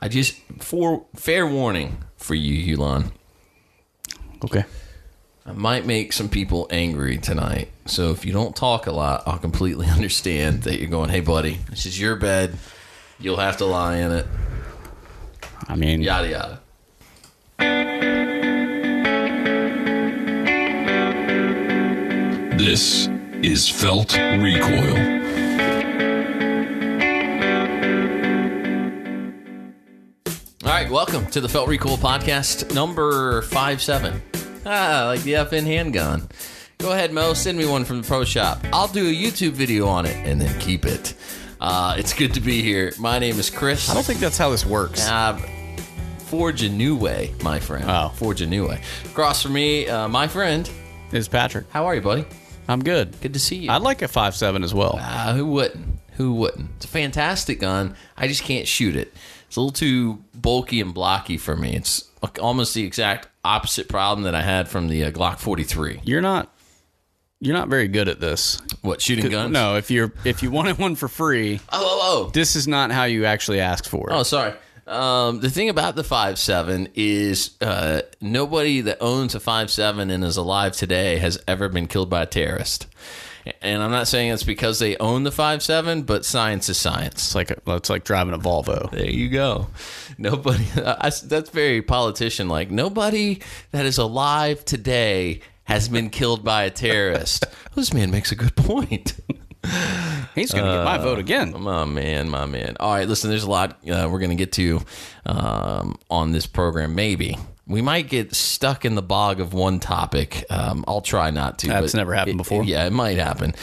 fair warning for you, Hulon. Okay. I might make some people angry tonight. So if you don't talk a lot, I'll completely understand that you're going, hey, buddy, this is your bed. You'll have to lie in it. I mean, yada, yada. This is Felt Recoil. All right, welcome to the Felt Recoil podcast, number 57. Like the FN handgun. Go ahead, Mo, send me one from the pro shop. I'll do a YouTube video on it and then keep it. It's good to be here. My name is Kris. I don't think that's how this works. Forge a new way, my friend. Oh. Forge a new way. Across from me, my friend. It's Patrick. How are you, buddy? I'm good. Good to see you. I'd like a 5.7 as well. Who wouldn't? Who wouldn't? It's a fantastic gun. I just can't shoot it. It's a little too bulky and blocky for me. It's almost the exact opposite problem that I had from the Glock 43. You're not very good at this. What, shooting guns? No, if you wanted one for free, this is not how you actually ask for it. Oh, sorry. The thing about the 5.7 is nobody that owns a 5.7 and is alive today has ever been killed by a terrorist. And I'm not saying it's because they own the 5.7, but science is science. It's like driving a Volvo. There you go. Nobody. That's very politician-like. Nobody that is alive today has been killed by a terrorist. This man makes a good point. He's going to get my vote again. My man. All right, listen, there's a lot we're going to get to on this program, maybe. We might get stuck in the bog of one topic. I'll try not to. That's never happened before. Yeah, it might happen.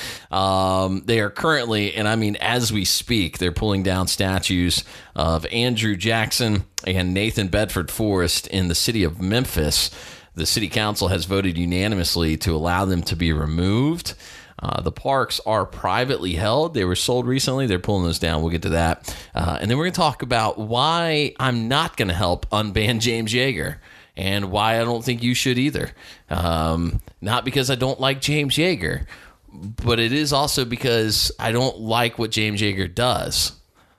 They are currently, and I mean as we speak, they're pulling down statues of Andrew Jackson and Nathan Bedford Forrest in the city of Memphis. The city council has voted unanimously to allow them to be removed. The parks are privately held. They were sold recently. They're pulling those down. We'll get to that. And then we're going to talk about why I'm not going to help unban James Yeager and why I don't think you should either. Not because I don't like James Yeager, but it is also because I don't like what James Yeager does.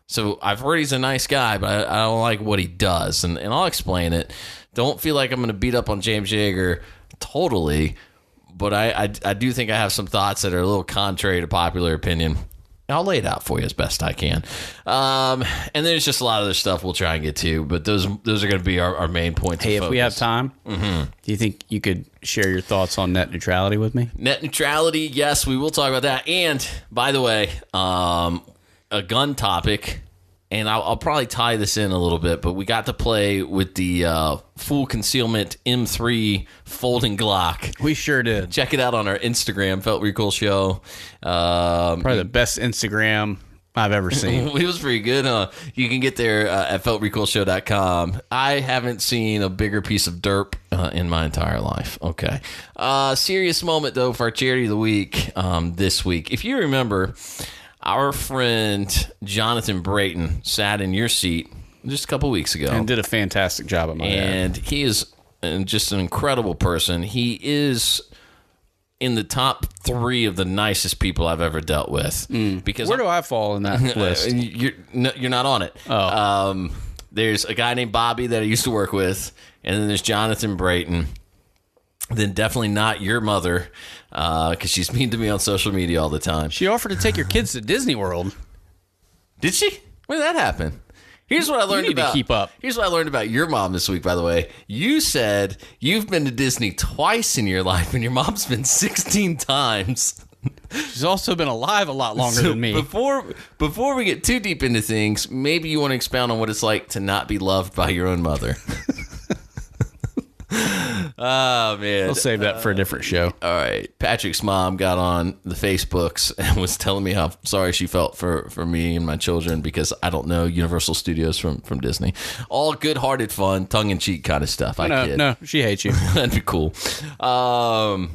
So I've heard he's a nice guy, but I don't like what he does. And I'll explain it. Don't feel like I'm going to beat up on James Yeager totally, but I do think I have some thoughts that are a little contrary to popular opinion. I'll lay it out for you as best I can. And there's just a lot of other stuff we'll try and get to, but those are going to be our main points. Hey, of focus. If we have time, do you think you could share your thoughts on net neutrality with me? Net neutrality, yes, we will talk about that. And, by the way, a gun topic, and I'll probably tie this in a little bit, but we got to play with the full concealment M3 folding Glock. We sure did. Check it out on our Instagram, Felt Recoil Show. Probably the best Instagram I've ever seen. It was pretty good, huh? You can get there at feltrecoilshow.com. I haven't seen a bigger piece of derp in my entire life. Okay. Serious moment, though, for our charity of the week this week. If you remember, our friend Jonathan Brayton sat in your seat just a couple weeks ago. And did a fantastic job at my And he is just an incredible person. He is in the top 3 of the nicest people I've ever dealt with. Because where do I fall in that list? You're not on it. Oh. There's a guy named Bobby that I used to work with, and then there's Jonathan Brayton. Then definitely not your mother, because she's mean to me on social media all the time. She offered to take your kids to Disney World. Did she? When did that happen? Here's what I learned about. To keep up. Here's what I learned about your mom this week, by the way. You said you've been to Disney twice in your life, and your mom's been 16 times. She's also been alive a lot longer than me. Before we get too deep into things, maybe you want to expound on what it's like to not be loved by your own mother. Oh, man. We'll save that for a different show. All right. Patrick's mom got on the Facebooks and was telling me how sorry she felt for me and my children because I don't know Universal Studios from Disney. All good-hearted fun, tongue-in-cheek kind of stuff. No, she hates you. That'd be cool. All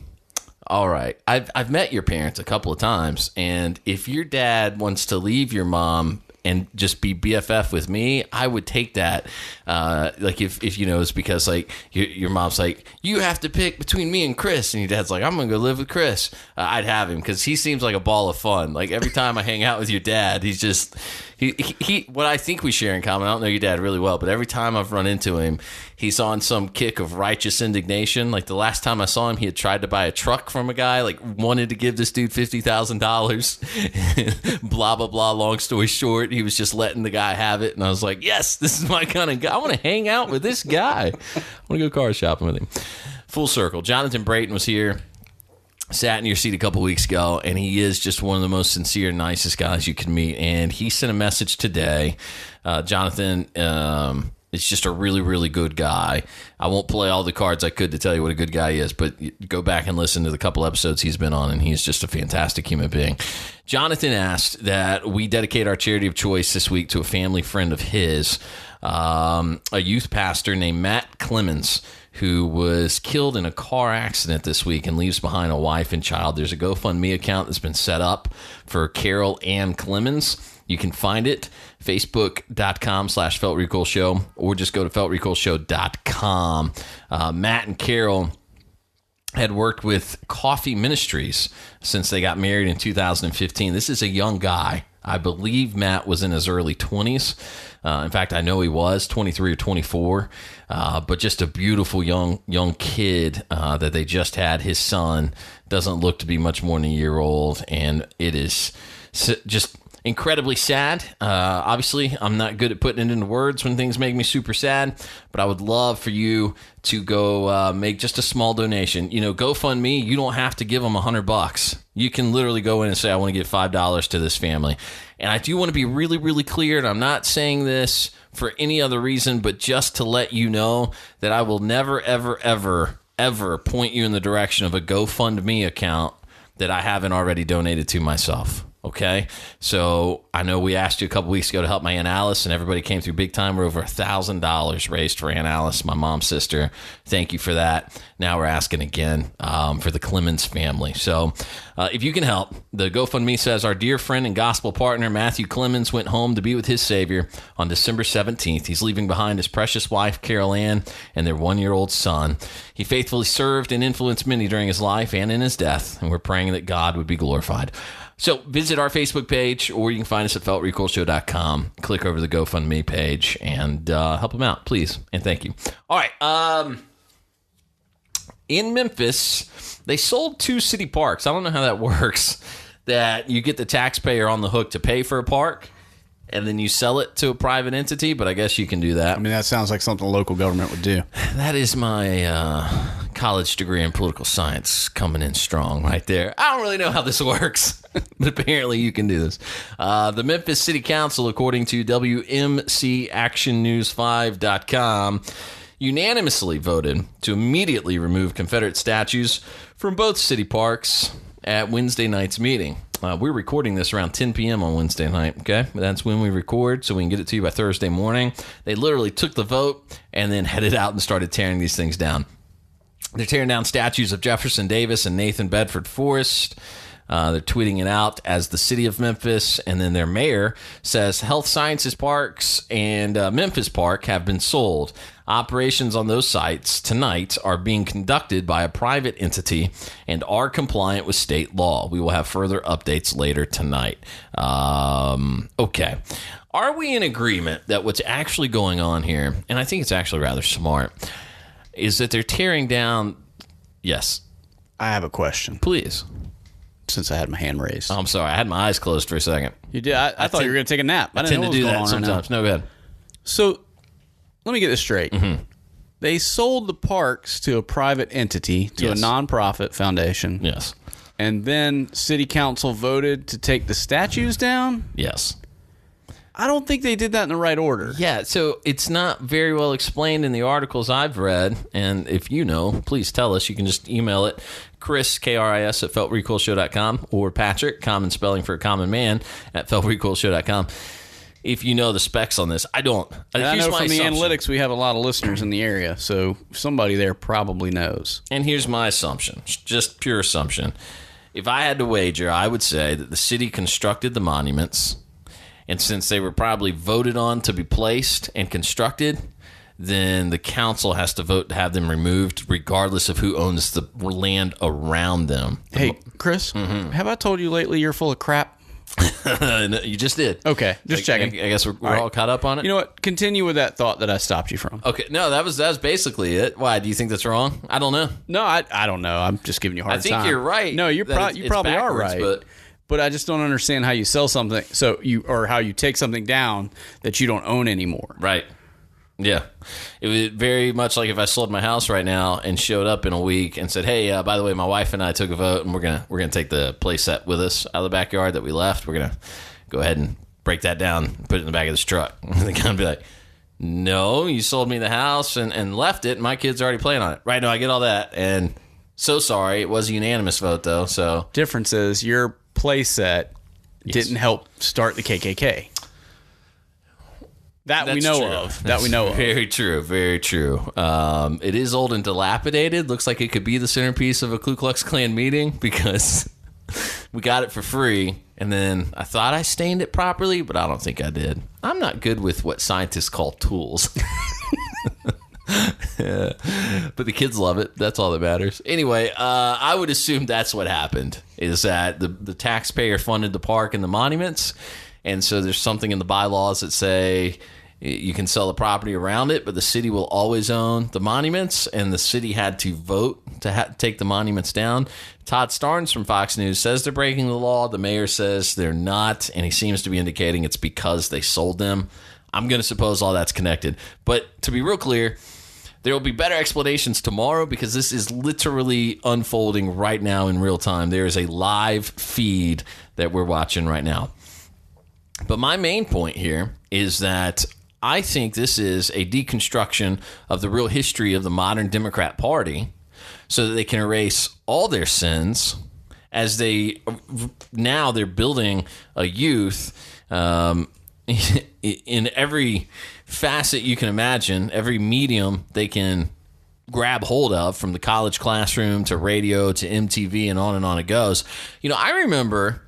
right. I've met your parents a couple of times, and if your dad wants to leave your mom and just be BFF with me, I would take that. Like if you know, it's because like your mom's like, you have to pick between me and Kris, and your dad's like, I'm gonna go live with Kris. I'd have him because he seems like a ball of fun. Like every time I hang out with your dad, he's just He what I think we share in common, I don't know your dad really well, but every time I've run into him, he's on some kick of righteous indignation. Like the last time I saw him, he had tried to buy a truck from a guy, like wanted to give this dude $50,000. Blah, blah, blah. Long story short, he was just letting the guy have it. And I was like, yes, this is my kind of guy. I want to hang out with this guy. I want to go car shopping with him. Full circle. Jonathan Brayton was here. Sat in your seat a couple weeks ago, and he is just one of the most sincere, nicest guys you can meet. And he sent a message today. Jonathan is just a really, really good guy. I won't play all the cards I could to tell you what a good guy he is, but go back and listen to the couple episodes he's been on, and he's just a fantastic human being. Jonathan asked that we dedicate our charity of choice this week to a family friend of his, a youth pastor named Matt Clemens, who was killed in a car accident this week and leaves behind a wife and child. There's a GoFundMe account that's been set up for Carol Ann Clemens. You can find it, facebook.com/FeltRecoilShow, or just go to FeltRecoilShow.com. Matt and Carol had worked with Coffee Ministries since they got married in 2015. This is a young guy. I believe Matt was in his early 20s. In fact, I know he was 23 or 24, but just a beautiful young kid that they just had. His son doesn't look to be much more than a year old, and it is just incredibly sad. Obviously, I'm not good at putting it into words when things make me super sad, but I would love for you to go make just a small donation. You know, GoFundMe, you don't have to give them $100. You can literally go in and say, I want to give $5 to this family. And I do want to be really, really clear, and I'm not saying this for any other reason, but just to let you know that I will never, ever, ever, ever point you in the direction of a GoFundMe account that I haven't already donated to myself. Okay, so I know we asked you a couple weeks ago to help my Aunt Alice, and everybody came through big time. We're over $1,000 raised for Aunt Alice, my mom's sister. Thank you for that. Now we're asking again for the Clemens family. So if you can help, the GoFundMe says our dear friend and gospel partner Matthew Clemens went home to be with his Savior on December 17th. He's leaving behind his precious wife, Carol Ann, and their one-year-old son. He faithfully served and influenced many during his life and in his death, and we're praying that God would be glorified. So visit our Facebook page, or you can find us at feltrecoilshow.com. Click over the GoFundMe page and help them out, please. And thank you. All right. In Memphis, they sold 2 city parks. I don't know how that works, that you get the taxpayer on the hook to pay for a park, and then you sell it to a private entity, but I guess you can do that. I mean, that sounds like something the local government would do. That is my college degree in political science coming in strong right there. I don't really know how this works, but apparently you can do this. The Memphis City Council, according to WMCActionNews5.com, unanimously voted to immediately remove Confederate statues from both city parks at Wednesday night's meeting. We're recording this around 10 p.m. on Wednesday night, okay? That's when we record, so we can get it to you by Thursday morning. They literally took the vote and then headed out and started tearing these things down. They're tearing down statues of Jefferson Davis and Nathan Bedford Forrest. They're tweeting it out as the city of Memphis, and then their mayor says Health Sciences Parks and Memphis Park have been sold. Operations on those sites tonight are being conducted by a private entity and are compliant with state law. We will have further updates later tonight. Okay. Are we in agreement that what's actually going on here, and I think it's actually rather smart, is that they're tearing down... Yes. I have a question. Please. Since I had my hand raised. Oh, I'm sorry. I had my eyes closed for a second. You did? I thought you were going to take a nap. I tend to do that sometimes. No, go ahead. So, let me get this straight. Mm-hmm. They sold the parks to a private entity, to a nonprofit foundation. Yes. And then city council voted to take the statues down? Yes. I don't think they did that in the right order. Yeah, so it's not very well explained in the articles I've read, and if you know, please tell us. You can just email it, Kris, K-R-I-S, at feltrecoilshow.com, or Patrick, common spelling for a common man, at feltrecoilshow.com. If you know the specs on this, I don't. I know from the analytics we have a lot of listeners in the area, so somebody there probably knows. And here's my assumption, just pure assumption. If I had to wager, I would say that the city constructed the monuments, and since they were probably voted on to be placed and constructed, then the council has to vote to have them removed regardless of who owns the land around them. Hey, Kris, have I told you lately you're full of crap? No, you just did. Okay, just checking. I guess we're all caught up on it. You know what? Continue with that thought that I stopped you from. Okay, no, that was basically it. Why? Do you think that's wrong? I don't know. No, I don't know. I'm just giving you a hard time. I think you're right. No, you probably are right. But I just don't understand how you sell something or how you take something down that you don't own anymore. Right. Yeah. It was very much like if I sold my house right now and showed up in a week and said, hey, by the way, my wife and I took a vote and we're gonna take the play set with us out of the backyard that we left. We're going to go ahead and break that down and put it in the back of this truck. And they're going to be like, no, you sold me the house and left it and my kid's already playing on it. Right, no, I get all that. And so sorry. It was a unanimous vote, though. So difference is your play set didn't help start the KKK. That we know of. Very true. Very true. It is old and dilapidated. Looks like it could be the centerpiece of a Ku Klux Klan meeting because we got it for free. And then I thought I stained it properly, but I don't think I did. I'm not good with what scientists call tools. Yeah. But the kids love it. That's all that matters. Anyway, I would assume that's what happened, is that the taxpayer funded the park and the monuments. And so there's something in the bylaws that say you can sell the property around it, but the city will always own the monuments, and the city had to vote to take the monuments down. Todd Starnes from Fox News says they're breaking the law. The mayor says they're not, and he seems to be indicating it's because they sold them. I'm going to suppose all that's connected. But to be real clear, there will be better explanations tomorrow because this is literally unfolding right now in real time. There is a live feed that we're watching right now. But my main point here is that I think this is a deconstruction of the real history of the modern Democrat Party so that they can erase all their sins as they're building a youth in every facet you can imagine, every medium they can grab hold of, from the college classroom to radio to MTV and on it goes. You know, I remember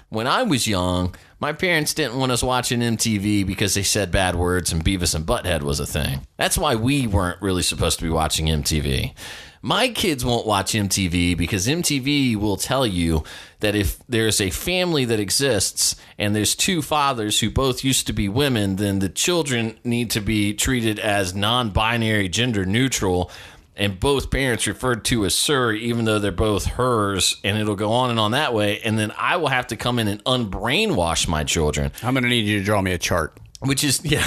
when I was young, my parents didn't want us watching MTV because they said bad words and Beavis and Butthead was a thing. That's why we weren't really supposed to be watching MTV. My kids won't watch MTV because MTV will tell you that if there's a family that exists and there's two fathers who both used to be women, then the children need to be treated as non-binary, gender neutral, and both parents referred to as sir, even though they're both hers, and it'll go on and on that way. And then I will have to come in and unbrainwash my children. I'm going to need you to draw me a chart. Which is, yeah.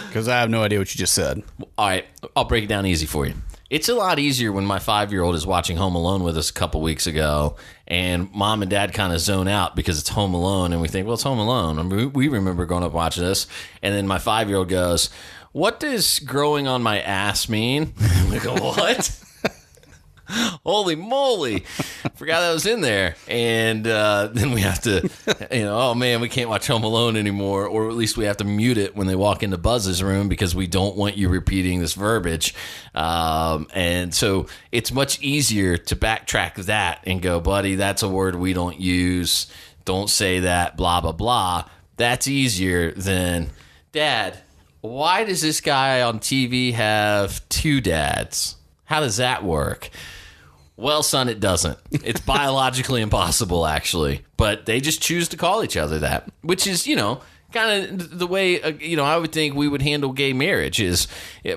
Because I have no idea what you just said. All right, I'll break it down easy for you. It's a lot easier when my 5-year-old is watching Home Alone with us a couple weeks ago, and mom and dad kind of zone out because it's Home Alone, and we think, well, it's Home Alone. I mean, we remember growing up watching this, and then my 5-year-old goes, what does growing on my ass mean? We go, what? Holy moly. Forgot that was in there. And then we have to, oh man, we can't watch Home Alone anymore. Or at least we have to mute it when they walk into Buzz's room because we don't want you repeating this verbiage. And so it's much easier to backtrack that and go, buddy, that's a word we don't use. Don't say that, blah, blah, blah. That's easier than, Dad, why does this guy on TV have two dads? How does that work? Well, son, it doesn't. It's biologically impossible, actually. But they just choose to call each other that, which is, kind of the way, I would think we would handle gay marriage is,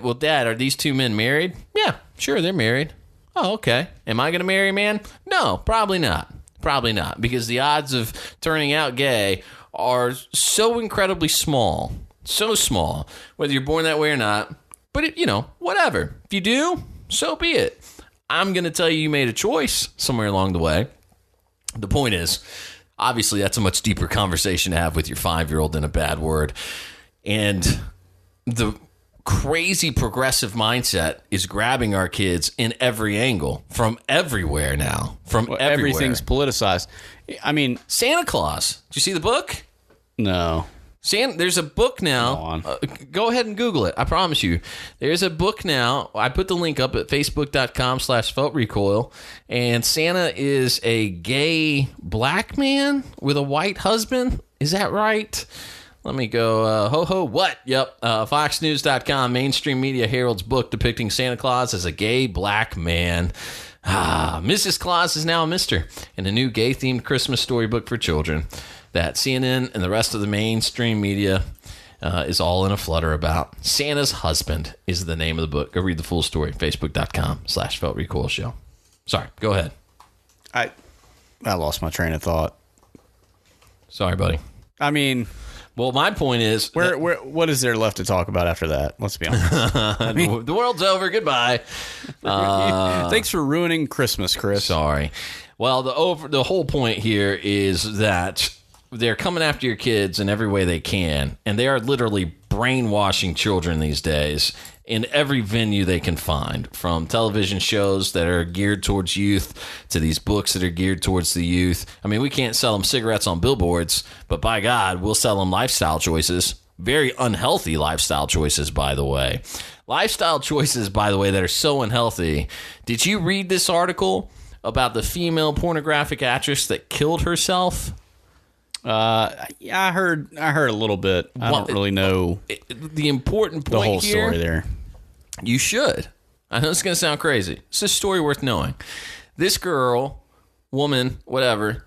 well, Dad, are these two men married? Yeah, sure, they're married. Oh, okay. Am I going to marry a man? No, probably not. Probably not. Because the odds of turning out gay are so incredibly small. So small, whether you're born that way or not. But, whatever. If you do, so be it. I'm going to tell you made a choice somewhere along the way. The point is, obviously, that's a much deeper conversation to have with your 5-year-old than a bad word. And the crazy progressive mindset is grabbing our kids in every angle, from everywhere now. Everything's politicized. I mean, Santa Claus. Did you see the book? No. There's a book now. Go ahead and Google it. I promise you. There's a book now. I put the link up at facebook.com/feltrecoil. And Santa is a gay black man with a white husband. Is that right? Let me go. What? Yep. Foxnews.com. Mainstream Media Herald's book depicting Santa Claus as a gay black man. Mrs. Claus is now a Mr. in a new gay-themed Christmas storybook for children. that CNN and the rest of the mainstream media is all in a flutter about. Santa's Husband is the name of the book. Go read the full story. Facebook.com/Felt Recoil Show. Sorry, go ahead. I lost my train of thought. Sorry, buddy. I mean, well, my point is... what is there left to talk about after that? Let's be honest. The world's over. Goodbye. Thanks for ruining Christmas, Chris. Sorry. Well, the whole point here is that they're coming after your kids in every way they can, and they are literally brainwashing children these days in every venue they can find, from television shows that are geared towards youth to these books that are geared towards the youth. I mean, we can't sell them cigarettes on billboards, but by God, we'll sell them lifestyle choices. Very unhealthy lifestyle choices, by the way. Lifestyle choices, by the way, that are so unhealthy. Did you read this article about the female pornographic actress that killed herself? Yeah, I heard a little bit. I don't really know the important point the whole here, story there. You should. I know it's going to sound crazy. It's a story worth knowing. This girl, woman, whatever,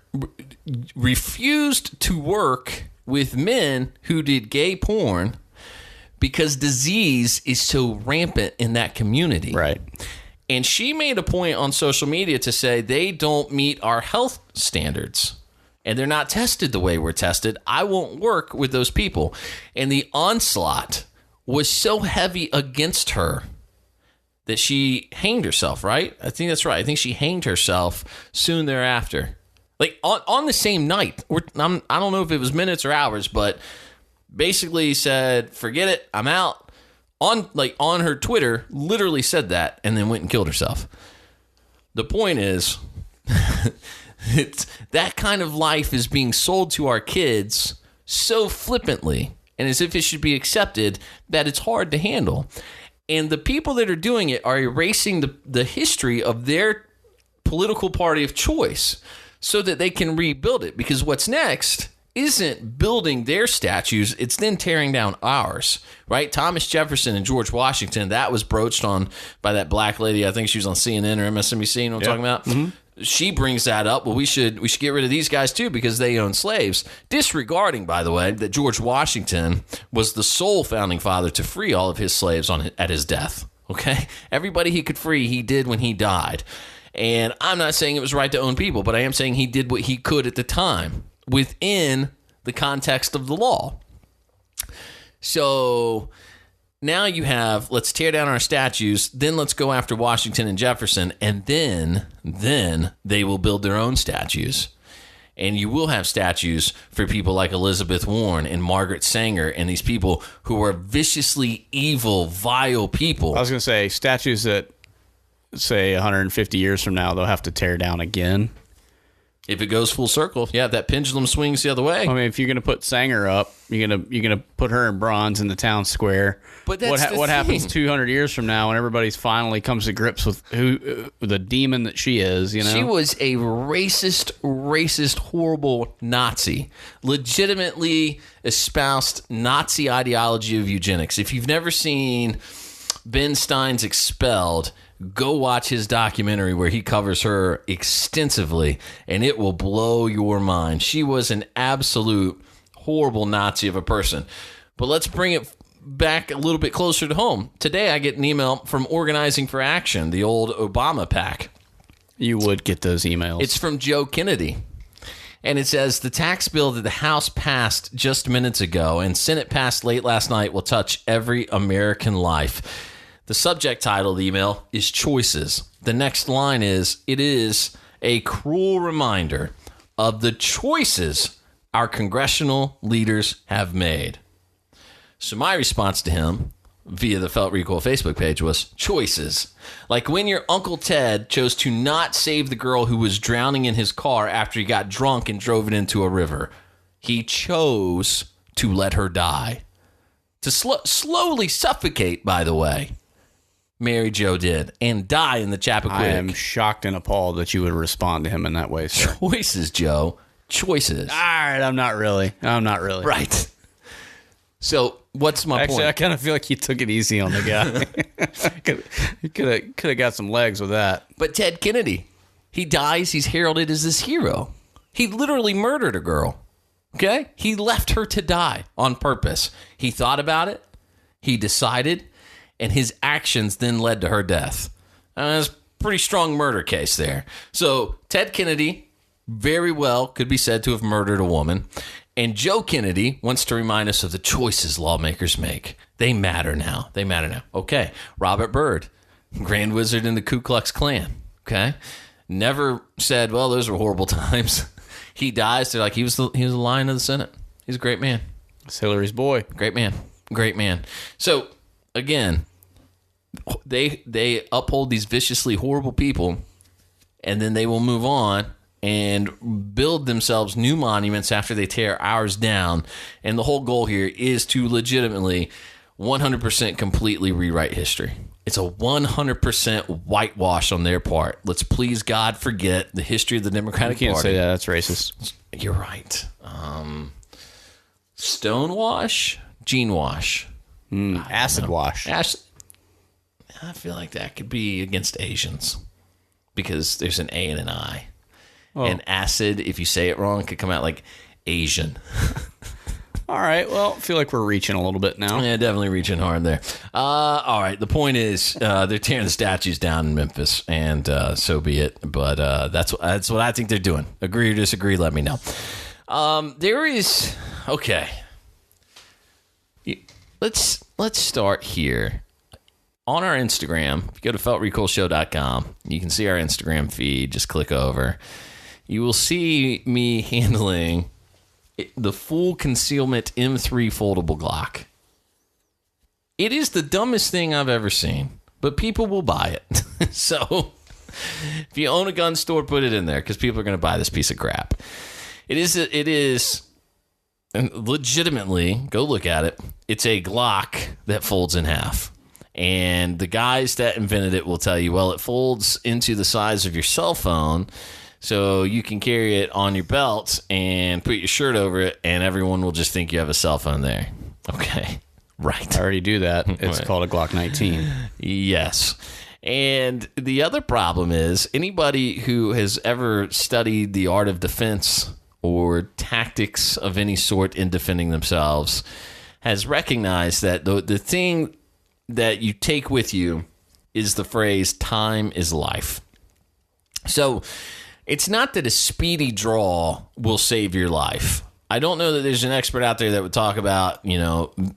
refused to work with men who did gay porn because disease is so rampant in that community. Right. And she made a point on social media to say they don't meet our health standards. And they're not tested the way we're tested. I won't work with those people. And the onslaught was so heavy against her that she hanged herself, right? I think that's right. I think she hanged herself soon thereafter. Like on the same night. I don't know if it was minutes or hours, but basically said, forget it, I'm out. On her Twitter, literally said that and then went and killed herself. The point is... that kind of life is being sold to our kids so flippantly and as if it should be accepted that it's hard to handle. And the people that are doing it are erasing the history of their political party of choice so that they can rebuild it. Because what's next isn't building their statues, it's then tearing down ours, right? Thomas Jefferson and George Washington, that was broached on by that black lady. I think she was on CNN or MSNBC, you know what I'm talking about? Mm-hmm. She brings that up. Well, we should get rid of these guys too because they own slaves. Disregarding, by the way, that George Washington was the sole founding father to free all of his slaves at his death. Okay, everybody he could free, he did when he died. And I'm not saying it was right to own people, but I am saying he did what he could at the time within the context of the law. So now you have, let's tear down our statues, then let's go after Washington and Jefferson, and then they will build their own statues. And you will have statues for people like Elizabeth Warren and Margaret Sanger and these people who are viciously evil, vile people. I was going to say, statues that, say, 150 years from now, they'll have to tear down again. If it goes full circle, yeah, that pendulum swings the other way. I mean, if you're going to put Sanger up, you're gonna put her in bronze in the town square. But that's what happens 200 years from now when everybody's finally comes to grips with who the demon that she is? You know, she was a racist, horrible Nazi. Legitimately espoused Nazi ideology of eugenics. If you've never seen Ben Stein's Expelled, go watch his documentary where he covers her extensively, and it will blow your mind. She was an absolute horrible Nazi of a person. But let's bring it back a little bit closer to home. Today I get an email from Organizing for Action, the old Obama PAC. You would get those emails. It's from Joe Kennedy. And it says, the tax bill that the House passed just minutes ago and Senate passed late last night will touch every American life. The subject title of the email is Choices. The next line is, it is a cruel reminder of the choices our congressional leaders have made. So my response to him via the Felt Recoil Facebook page was choices. Like when your Uncle Ted chose to not save the girl who was drowning in his car after he got drunk and drove it into a river. He chose to let her die. To slowly suffocate, by the way. Mary Jo did, and die in the Chappaquiddick. I am shocked and appalled that you would respond to him in that way, sir. Choices, Joe. Choices. All right, I'm not really. Right. So, what's my point? Actually, I kind of feel like you took it easy on the guy. He could have got some legs with that. But Ted Kennedy, he dies, he's heralded as this hero. He literally murdered a girl. Okay? He left her to die on purpose. He thought about it, he decided, and his actions then led to her death. That's a pretty strong murder case there. So Ted Kennedy very well could be said to have murdered a woman. And Joe Kennedy wants to remind us of the choices lawmakers make. They matter now. They matter now. Okay. Robert Byrd, Grand Wizard in the Ku Klux Klan. Okay. Never said, well, those were horrible times. He dies. They're like, he was the lion of the Senate. He's a great man. It's Hillary's boy. Great man. Great man. So, again, they uphold these viciously horrible people, and then they will move on and build themselves new monuments after they tear ours down. And the whole goal here is to legitimately 100% completely rewrite history. It's a 100% whitewash on their part. Let's please God forget the history of the Democratic Party. You can't say that. That's racist. You're right. Stonewash? Gene wash? Acid wash. I feel like that could be against Asians because there's an A and an I. Oh. And acid, if you say it wrong, could come out like Asian. All right. Well, I feel like we're reaching a little bit now. Yeah, definitely reaching hard there. All right. The point is they're tearing the statues down in Memphis, and so be it. But that's what I think they're doing. Agree or disagree, let me know. There is... Okay. Let's start here. On our Instagram, if you go to feltrecoilshow.com, you can see our Instagram feed. Just click over. You will see me handling the full concealment M3 foldable Glock. It is the dumbest thing I've ever seen, but people will buy it. So if you own a gun store, put it in there because people are going to buy this piece of crap. It is, and legitimately, go look at it. It's a Glock that folds in half. And the guys that invented it will tell you, well, it folds into the size of your cell phone, so you can carry it on your belt and put your shirt over it, and everyone will just think you have a cell phone there. Okay, right. I already do that. It's called a Glock 19. Yes. And the other problem is anybody who has ever studied the art of defense or tactics of any sort in defending themselves has recognized that the thing that you take with you is the phrase, time is life. So it's not that a speedy draw will save your life. I don't know that there's an expert out there that would talk about,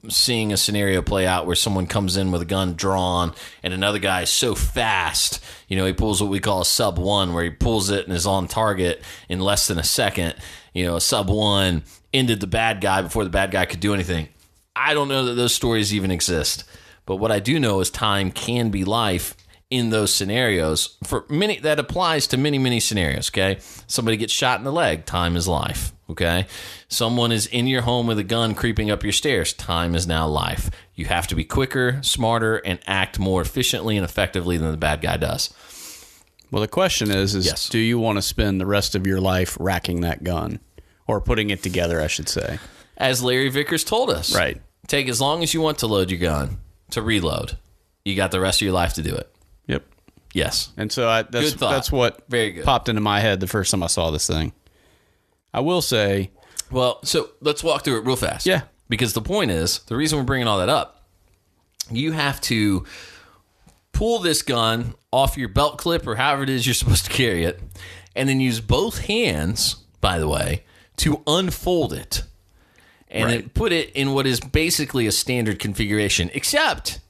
seeing a scenario play out where someone comes in with a gun drawn and another guy is so fast, he pulls what we call a sub one, where he pulls it and is on target in less than a second. A sub one ended the bad guy before the bad guy could do anything. I don't know that those stories even exist. But what I do know is time can be life in those scenarios. For many, that applies to many, many scenarios, okay? Somebody gets shot in the leg, time is life, okay? Someone is in your home with a gun creeping up your stairs, time is now life. You have to be quicker, smarter, and act more efficiently and effectively than the bad guy does. Well, the question is yes. Do you want to spend the rest of your life racking that gun? Or putting it together, I should say. As Larry Vickers told us. Right. Take as long as you want to load your gun. To reload. You got the rest of your life to do it. Yep. Yes. And so that's what Very good. Popped into my head the first time I saw this thing. I will say... Well, so let's walk through it real fast. Yeah. Because the point is, the reason we're bringing all that up, you have to pull this gun off your belt clip or however it is you're supposed to carry it, and then use both hands, by the way, to unfold it. And then put it in what is basically a standard configuration, except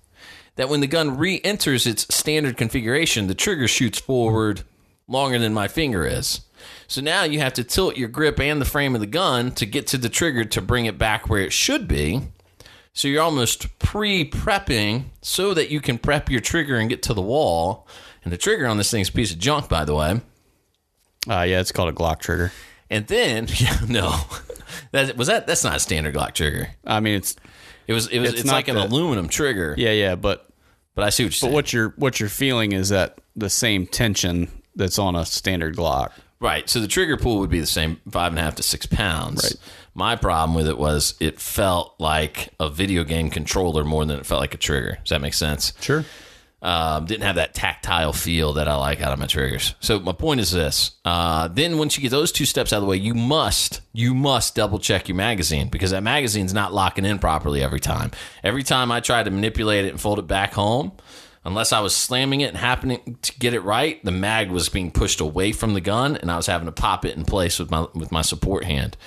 that when the gun re-enters its standard configuration, the trigger shoots forward longer than my finger is. So now you have to tilt your grip and the frame of the gun to get to the trigger to bring it back where it should be. So you're almost pre-prepping so that you can prep your trigger and get to the wall. And the trigger on this thing is a piece of junk, by the way. Yeah, it's called a Glock trigger. And then, that's not a standard Glock trigger. I mean, it's like an aluminum trigger. Yeah, but I see what you're saying. But what you're feeling is that the same tension that's on a standard Glock. Right. So the trigger pull would be the same, 5.5 to 6 pounds. Right. My problem with it was it felt like a video game controller more than it felt like a trigger. Does that make sense? Sure. Didn't have that tactile feel that I like out of my triggers. So my point is this. Then once you get those two steps out of the way, you must double check your magazine, because that magazine's not locking in properly every time. Every time I try to manipulate it and fold it back home, unless I was slamming it and happening to get it right, the mag was being pushed away from the gun, and I was having to pop it in place with my support hand.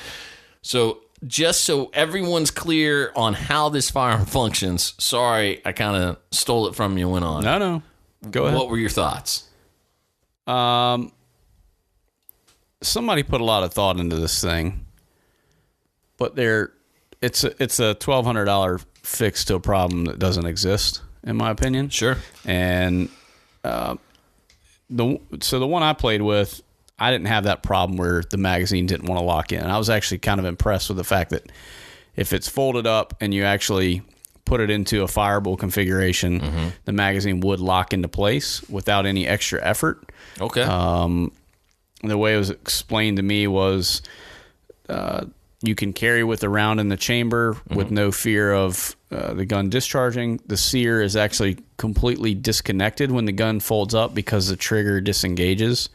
So just so everyone's clear on how this firearm functions, sorry, I kind of stole it from you and went on. No. Go ahead. What were your thoughts? Somebody put a lot of thought into this thing, but it's a $1,200 fix to a problem that doesn't exist, in my opinion. Sure. And the one I played with, I didn't have that problem where the magazine didn't want to lock in. I was actually kind of impressed with the fact that if it's folded up and you actually put it into a fireable configuration, the magazine would lock into place without any extra effort. Okay. The way it was explained to me was you can carry with a round in the chamber with no fear of the gun discharging. The sear is actually completely disconnected when the gun folds up because the trigger disengages.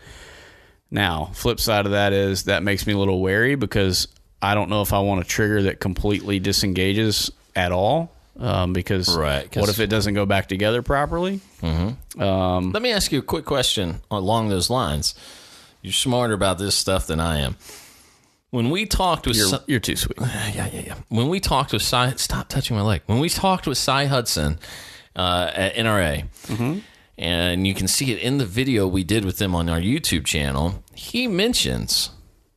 Now, flip side of that is that makes me a little wary, because I don't know if I want a trigger that completely disengages at all, because what if it doesn't go back together properly? Let me ask you a quick question along those lines. You're smarter about this stuff than I am. When we talked with... You're too sweet. Yeah. When we talked with Cy... Stop touching my leg. When we talked with Cy Hudson at NRA... and you can see it in the video we did with them on our YouTube channel, he mentions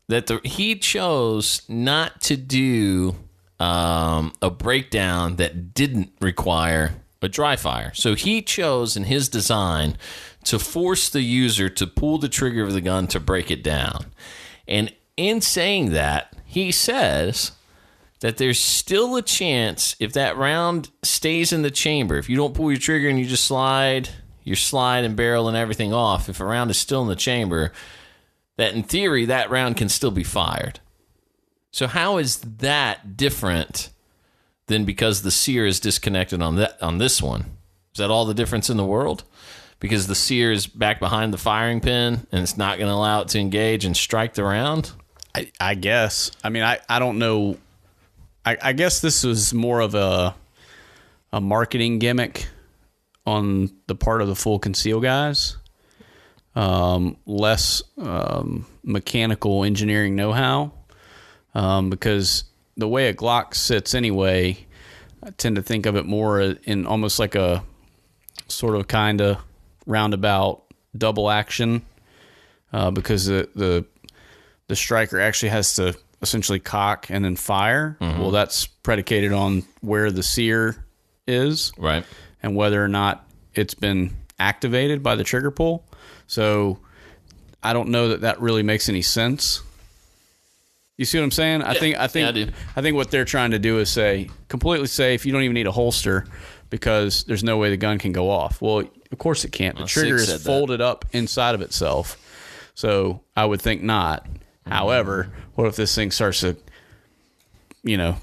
that he chose not to do a breakdown that didn't require a dry fire. So he chose in his design to force the user to pull the trigger of the gun to break it down. And in saying that, he says that there's still a chance, if that round stays in the chamber, if you don't pull your trigger and you just slide your slide and barrel and everything off, if a round is still in the chamber, that in theory, that round can still be fired. So how is that different than because the sear is disconnected on this one? Is that all the difference in the world? Because the sear is back behind the firing pin and it's not going to allow it to engage and strike the round? I guess. I mean, I don't know. I guess this was more of a marketing gimmick on the part of the full conceal guys, less mechanical engineering know-how, because the way a Glock sits anyway, I tend to think of it more in almost like a sort of kind of roundabout double action, because the striker actually has to essentially cock and then fire. Well, that's predicated on where the sear is. Right. And whether or not it's been activated by the trigger pull. So I don't know that really makes any sense. You see what I'm saying? Yeah. I think what they're trying to do is say completely safe. You don't even need a holster because there's no way the gun can go off. Well, of course it can't. The trigger is folded up inside of itself. So I would think not. However, what if this thing starts to,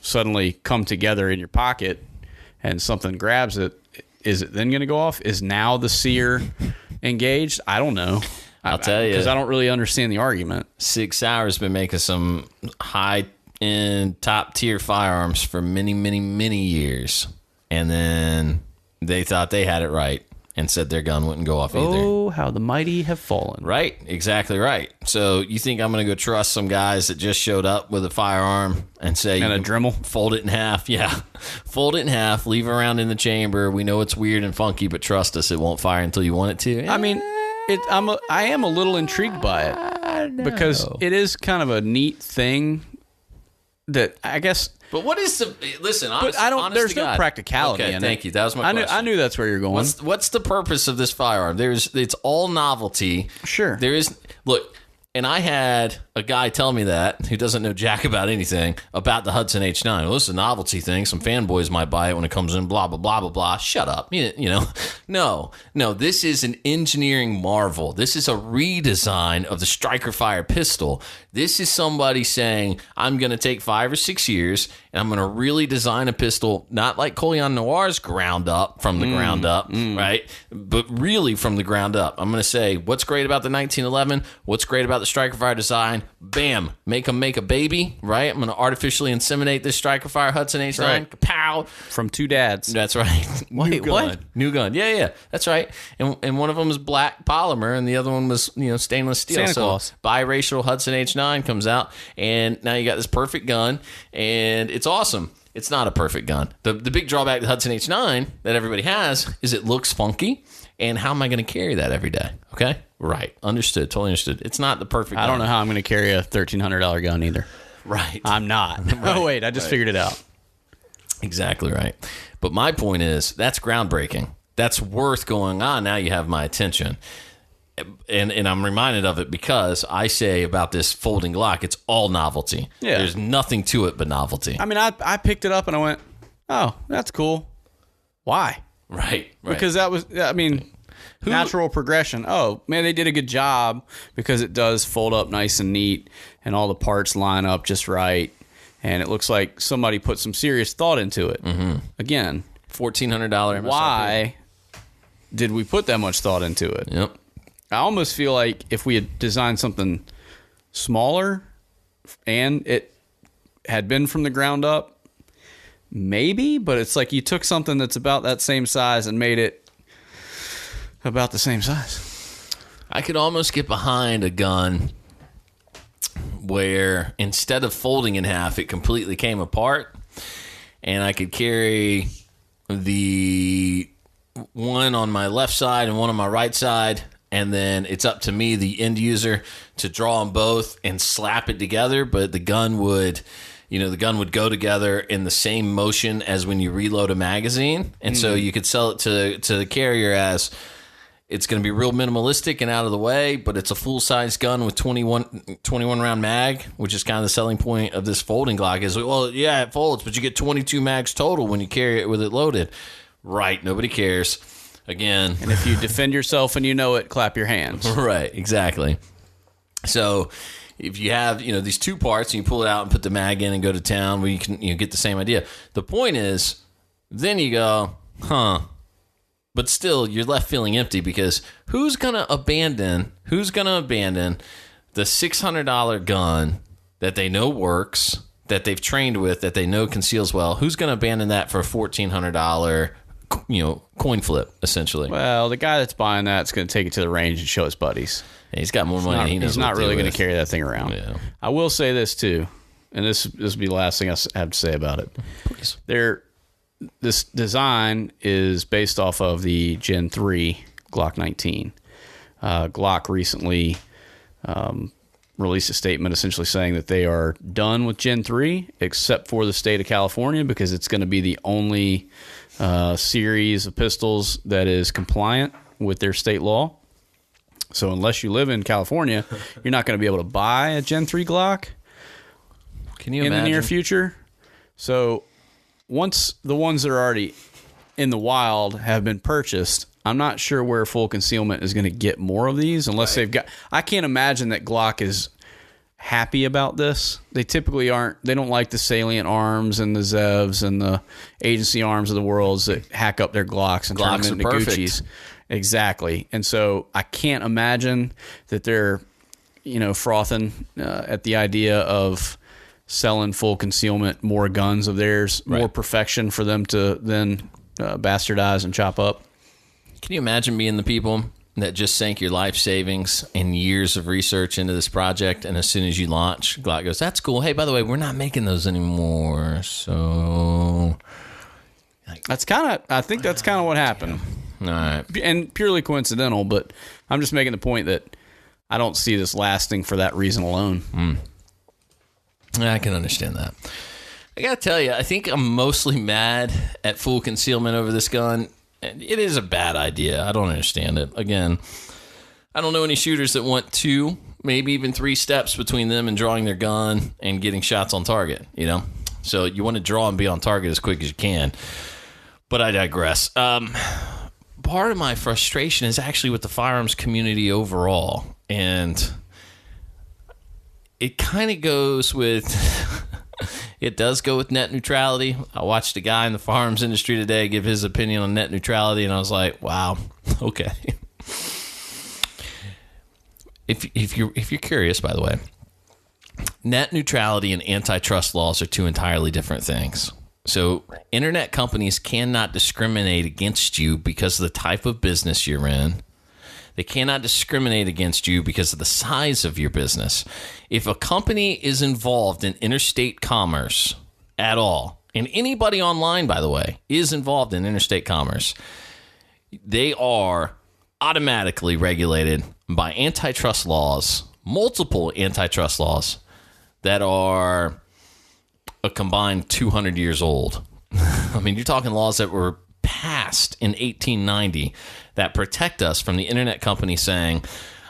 suddenly come together in your pocket and something grabs it? Is it then going to go off? Is now the sear engaged? I don't know. I'll tell you. Because I don't really understand the argument. 6 Sauer's been making some high-end, top-tier firearms for many, many, many years. And then they thought they had it right and said their gun wouldn't go off either. Oh, how the mighty have fallen. Right? Exactly right. So you think I'm going to go trust some guys that just showed up with a firearm and say... And a Dremel? Fold it in half. Yeah. Fold it in half, leave it around in the chamber. We know it's weird and funky, but trust us, it won't fire until you want it to. I mean, I am a little intrigued by it. Because it is kind of a neat thing that I guess... But what is the... Listen, but I don't. There's no practicality in it. Thank you. That was my question. I knew that's where you're going. What's the purpose of this firearm? It's all novelty. Sure. There is... Look, And I had a guy tell me that who doesn't know jack about anything about the Hudson H9. Well, this is a novelty thing. Some fanboys might buy it when it comes in, blah, blah, blah, blah, blah. Shut up. You know, no, this is an engineering marvel. This is a redesign of the Striker Fire pistol. This is somebody saying, I'm going to take 5 or 6 years and I'm going to really design a pistol, not like Colion Noir's ground up, right? But really from the ground up. I'm going to say, what's great about the 1911? What's great about the Striker Fire design? Bam, make them make a baby, right? I'm going to artificially inseminate this Striker Fire Hudson H9. Right. Pow. From 2 dads. That's right. Wait, what? New gun. Yeah. That's right. And one of them was black polymer, and the other one was stainless steel. Santa Claus. Biracial Hudson H9 comes out, and now you got this perfect gun, and it's awesome. It's not a perfect gun. The big drawback to the Hudson H9 that everybody has is it looks funky, and how am I going to carry that every day? Okay? Right. Understood. Totally understood. It's not the perfect gun. I don't know how I'm going to carry a $1,300 gun either. Right. I'm not. Right. Oh, wait. I just figured it out. Exactly right. But my point is, that's groundbreaking. That's worth going on. Now you have my attention. And I'm reminded of it because I say about this folding Glock, it's all novelty. Yeah. There's nothing to it but novelty. I mean, I picked it up and I went, oh, that's cool. Why? Right. Because that was, natural progression. Oh, man, they did a good job because it does fold up nice and neat and all the parts line up just right. And it looks like somebody put some serious thought into it. Mm-hmm. Again, $1,400 MSRP. Why did we put that much thought into it? Yep. I almost feel like if we had designed something smaller and it had been from the ground up, maybe, but it's like you took something that's about that same size and made it about the same size. I could almost get behind a gun where instead of folding in half, it completely came apart, and I could carry the one on my left side and one on my right side, and then it's up to me, the end user, to draw them both and slap it together. But the gun would go together in the same motion as when you reload a magazine. And so you could sell it to the carrier as it's going to be real minimalistic and out of the way, but it's a full-size gun with 21 round mag, which is kind of the selling point of this folding Glock is, well, yeah, it folds, but you get 22 mags total when you carry it with it loaded. Right. Nobody cares. Again. And if you defend yourself and you know it, clap your hands. Right, exactly. So if you have, these two parts and you pull it out and put the mag in and go to town, where you can get the same idea. The point is, then you go, but still you're left feeling empty because who's gonna abandon the $600 gun that they know works, that they've trained with, that they know conceals well? Who's gonna abandon that for a $1,400 coin flip, essentially? Well, the guy that's buying that's going to take it to the range and show his buddies. Yeah, he's got more money than he knows. He's not really going to carry that thing around. Yeah. I will say this too, and this will be the last thing I have to say about it. Please. This design is based off of the Gen 3 Glock 19. Glock recently released a statement essentially saying that they are done with Gen 3 except for the state of California because it's going to be the only series of pistols that is compliant with their state law. So unless you live in California, you're not going to be able to buy a Gen 3 Glock. Can you imagine? In the near future. So once the ones that are already in the wild have been purchased, I'm not sure where full concealment is going to get more of these unless they've got... I can't imagine that Glock is happy about this. They typically aren't. They don't like the Salient Arms and the Zevs and the agency arms of the world that hack up their Glocks and turn them into Gucci's. Exactly. And so I can't imagine that they're, frothing at the idea of selling full concealment, more guns of theirs, more perfection for them to then bastardize and chop up. Can you imagine being the people that just sank your life savings and years of research into this project, and as soon as you launch, Glock goes, that's cool. Hey, by the way, we're not making those anymore. So I think that's kind of what happened. All right. And purely coincidental, but I'm just making the point that I don't see this lasting for that reason alone. I can understand that. I got to tell you, I think I'm mostly mad at full concealment over this gun. It is a bad idea. I don't understand it. Again, I don't know any shooters that want 2, maybe even 3 steps between them and drawing their gun and getting shots on target, you know? So you want to draw and be on target as quick as you can. But I digress. Part of my frustration is actually with the firearms community overall. And it kind of goes with... It does go with net neutrality. I watched a guy in the firearms industry today give his opinion on net neutrality, and I was like, wow, okay. If you're curious, by the way, net neutrality and antitrust laws are 2 entirely different things. So internet companies cannot discriminate against you because of the type of business you're in. They cannot discriminate against you because of the size of your business. If a company is involved in interstate commerce at all, and anybody online, by the way, is involved in interstate commerce, they are automatically regulated by antitrust laws, multiple antitrust laws that are a combined 200 years old. I mean, you're talking laws that were passed in 1890 that protect us from the internet company saying,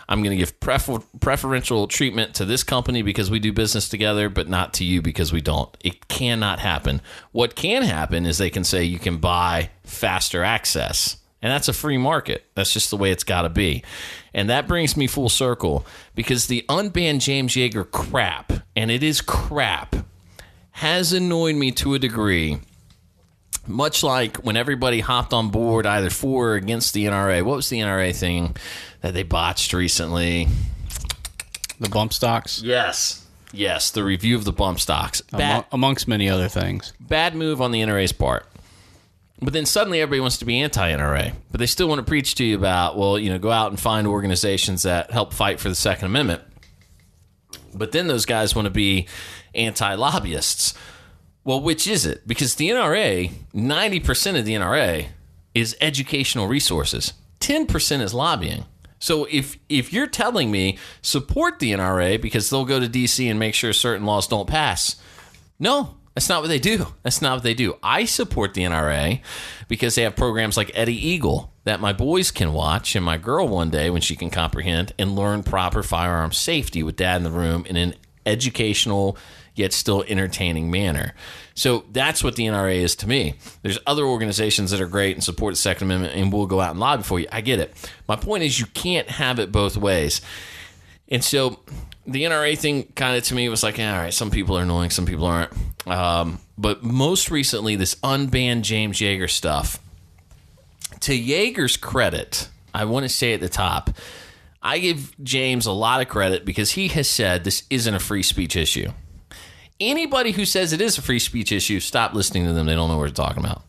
I'm going to give preferential treatment to this company because we do business together, but not to you because we don't. It cannot happen. What can happen is they can say you can buy faster access, and that's a free market. That's just the way it's got to be. And that brings me full circle because the Unban James Yeager crap, and it is crap, has annoyed me to a degree. Much like when everybody hopped on board either for or against the NRA. What was the NRA thing that they botched recently? The bump stocks? Yes, the review of the bump stocks. Amongst many other things. Bad move on the NRA's part. But then suddenly everybody wants to be anti-NRA. But they still want to preach to you about, well, you know, go out and find organizations that help fight for the Second Amendment. But then those guys want to be anti-lobbyists. Well, which is it? Because the NRA, 90% of the NRA is educational resources. 10% is lobbying. So if you're telling me support the NRA because they'll go to D.C. and make sure certain laws don't pass, no, that's not what they do. That's not what they do. I support the NRA because they have programs like Eddie Eagle that my boys can watch and my girl one day when she can comprehend and learn proper firearm safety with dad in the room in an educational yet still entertaining manner. So that's what the NRA is to me. There's other organizations that are great and support the Second Amendment and will go out and lobby for you. I get it. My point is you can't have it both ways. And so the NRA thing kind of to me was like, all right, some people are annoying, some people aren't. But most recently, this Unban James Yeager stuff. To Yeager's credit, I want to say at the top, I give James a lot of credit because he has said this isn't a free speech issue. Anybody who says it is a free speech issue, stop listening to them. They don't know what they're talking about.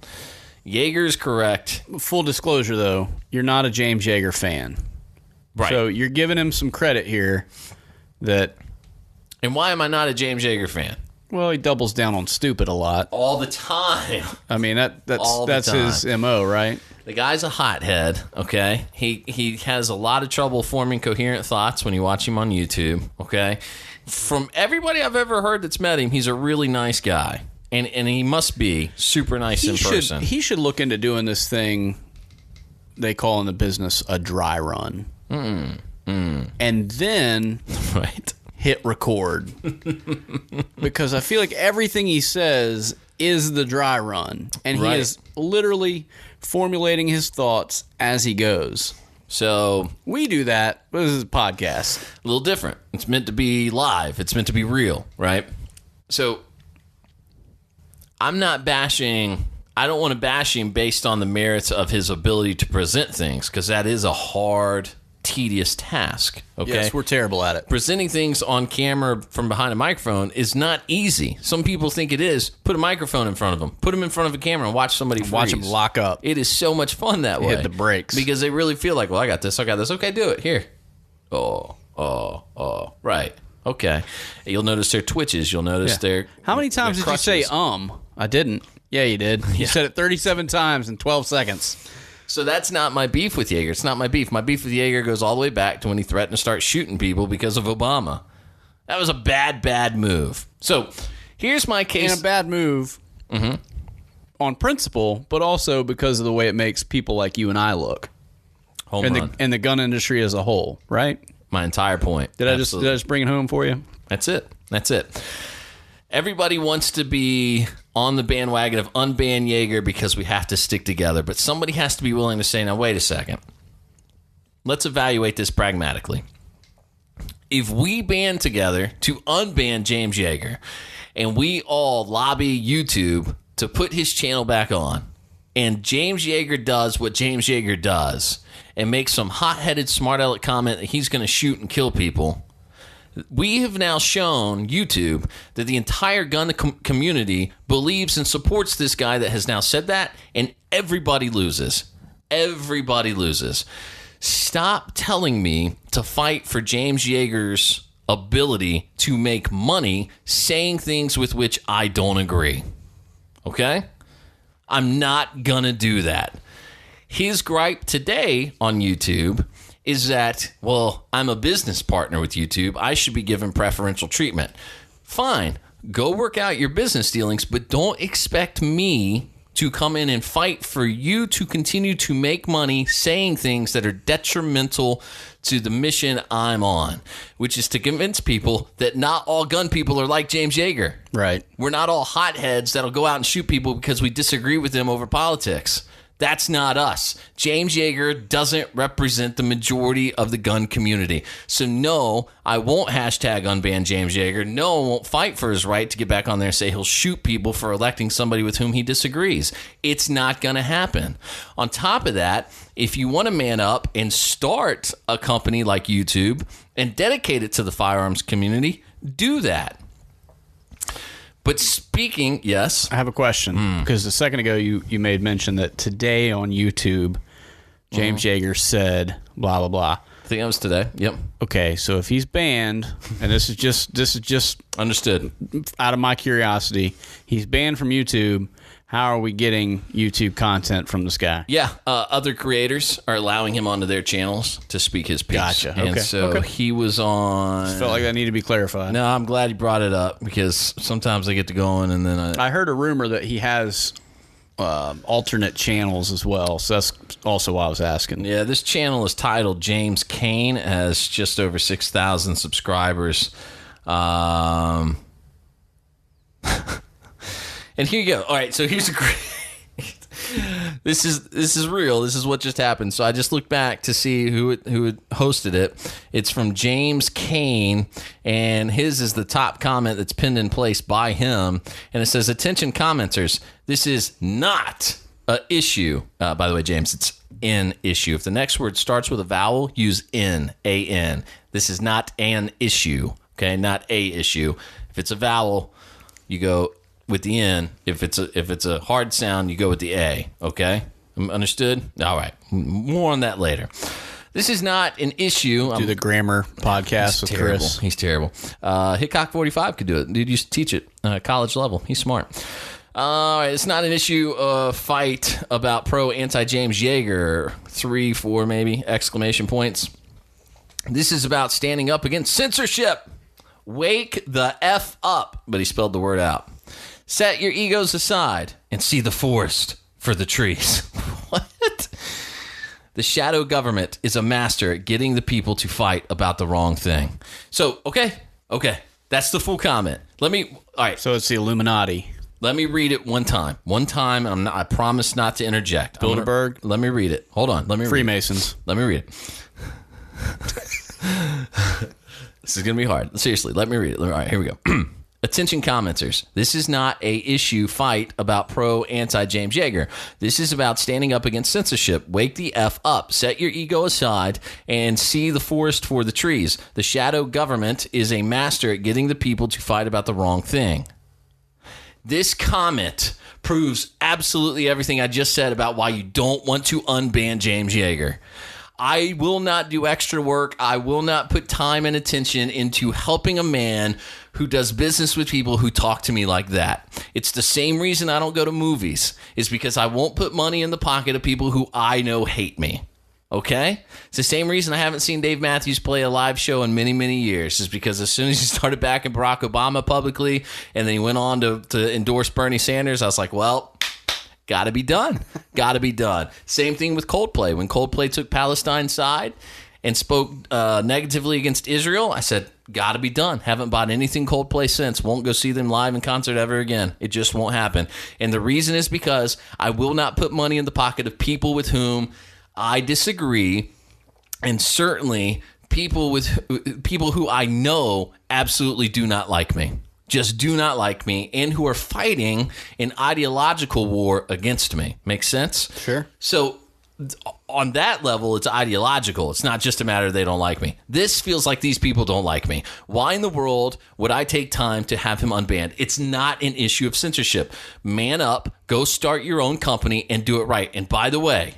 Yeager's correct. Full disclosure, though, you're not a James Yeager fan. Right. So you're giving him some credit here that... And why am I not a James Yeager fan? Well, he doubles down on stupid a lot. All the time. I mean, that's his MO, right? The guy's a hothead, okay? He has a lot of trouble forming coherent thoughts when you watch him on YouTube, okay? From everybody I've ever heard that's met him, he's a really nice guy. And he must be super nice in person. He should look into doing this thing they call in the business a dry run. And then right. hit record. Because I feel like everything he says is the dry run. And he is literally formulating his thoughts as he goes. So we do that. This is a podcast. A little different. It's meant to be live. It's meant to be real, right? So I'm not bashing. I don't want to bash him based on the merits of his ability to present things because that is a hard, tedious task. Okay, yes, we're terrible at it. Presenting things on camera from behind a microphone is not easy. Some people think it is. Put a microphone in front of them. Put them in front of a camera and watch somebody freeze. Watch them lock up. It is so much fun that way. Hit the brakes. Because they really feel like, well, I got this. Okay, do it. Here. Oh. Right. Okay. You'll notice their twitches. You'll notice their How many times did crutches. you say, I didn't. Yeah, you did. You said it 37 times in 12 seconds. So that's not my beef with Yeager. It's not my beef. My beef with Yeager goes all the way back to when he threatened to start shooting people because of Obama. That was a bad move. So here's my case. And a bad move on principle, but also because of the way it makes people like you and I look. Home run. And the gun industry as a whole, right? My entire point. Did I just bring it home for you? That's it. Everybody wants to be on the bandwagon of unban Yeager because we have to stick together. But somebody has to be willing to say, now, wait a second. Let's evaluate this pragmatically. If we band together to unban James Yeager and we all lobby YouTube to put his channel back on, and James Yeager does what James Yeager does and makes some hot-headed, smart-aleck comment that he's going to shoot and kill people, we have now shown YouTube that the entire gun community believes and supports this guy that has now said that, and everybody loses. Everybody loses. Stop telling me to fight for James Yeager's ability to make money saying things with which I don't agree. Okay? I'm not going to do that. His gripe today on YouTube is that, well, I'm a business partner with YouTube. I should be given preferential treatment. Fine. Go work out your business dealings, but don't expect me to come in and fight for you to continue to make money saying things that are detrimental to the mission I'm on, which is to convince people that not all gun people are like James Yeager. Right. We're not all hotheads that'll go out and shoot people because we disagree with them over politics. That's not us. James Yeager doesn't represent the majority of the gun community. So no, I won't hashtag unban James Yeager. No, I won't fight for his right to get back on there and say he'll shoot people for electing somebody with whom he disagrees. It's not going to happen. On top of that, if you want to man up and start a company like YouTube and dedicate it to the firearms community, do that. But speaking, yes. I have a question, because a second ago you made mention that today on YouTube, James Yeager said blah, blah, blah. I think that was today. Yep. Okay, so if he's banned, and this is just understood out of my curiosity, he's banned from YouTube. How are we getting YouTube content from this guy? Yeah, other creators are allowing him onto their channels to speak his piece. Gotcha. And Okay. so Okay. he was on... Just felt like that needed to be clarified. No, I'm glad you brought it up because sometimes I get to going and then I heard a rumor that he has alternate channels as well, so that's also why I was asking. Yeah, this channel is titled James Kane, has just over 6,000 subscribers. And here you go. All right, so here's a great... This is real. This is what just happened. So I just looked back to see who had hosted it. It's from James Kane, and his is the top comment that's pinned in place by him. And it says, "Attention commenters, this is not a issue." By the way, James, it's an issue. If the next word starts with a vowel, use N, A-N. This is not an issue, okay? Not a issue. If it's a vowel, you go with the N. If it's a hard sound, you go with the A. Okay, understood? All right. More on that later. This is not an issue. Do the grammar podcast with terrible. Kris. He's terrible. Hickok 45 could do it. Dude used to teach it college level. He's smart. It's not an issue fight about pro anti James Yeager. 3, 4 maybe exclamation points. This is about standing up against censorship. Wake the F up. But he spelled the word out. Set your egos aside and see the forest for the trees. What? The shadow government is a master at getting the people to fight about the wrong thing. So, okay. That's the full comment. All right. So it's the Illuminati. Let me read it one time. I promise not to interject. Bilderberg. Let me read it. Hold on. Let me Freemasons. Let me read it. This is going to be hard. Seriously, let me read it. All right, here we go. Attention commenters, this is not a issue fight about pro anti James Yeager. This is about standing up against censorship. Wake the F up, set your ego aside, and see the forest for the trees. The shadow government is a master at getting the people to fight about the wrong thing. This comment proves absolutely everything I just said about why you don't want to unban James Yeager. I will not do extra work. I will not put time and attention into helping a man who does business with people who talk to me like that. It's the same reason I don't go to movies, is because I won't put money in the pocket of people who I know hate me. Okay? It's the same reason I haven't seen Dave Matthews play a live show in many, many years, is because as soon as he started backing Barack Obama publicly and then he went on to endorse Bernie Sanders, I was like, well, Got to be done. Got to be done. Same thing with Coldplay. When Coldplay took Palestine's side and spoke negatively against Israel, I said, got to be done. Haven't bought anything Coldplay since. Won't go see them live in concert ever again. It just won't happen. And the reason is because I will not put money in the pocket of people with whom I disagree, and certainly people who I know absolutely do not like me. Just do not like me, and who are fighting an ideological war against me. Make sense? Sure. So on that level, it's ideological. It's not just a matter of they don't like me. This feels like these people don't like me. Why in the world would I take time to have him unbanned? It's not an issue of censorship. Man up, go start your own company and do it right. And by the way,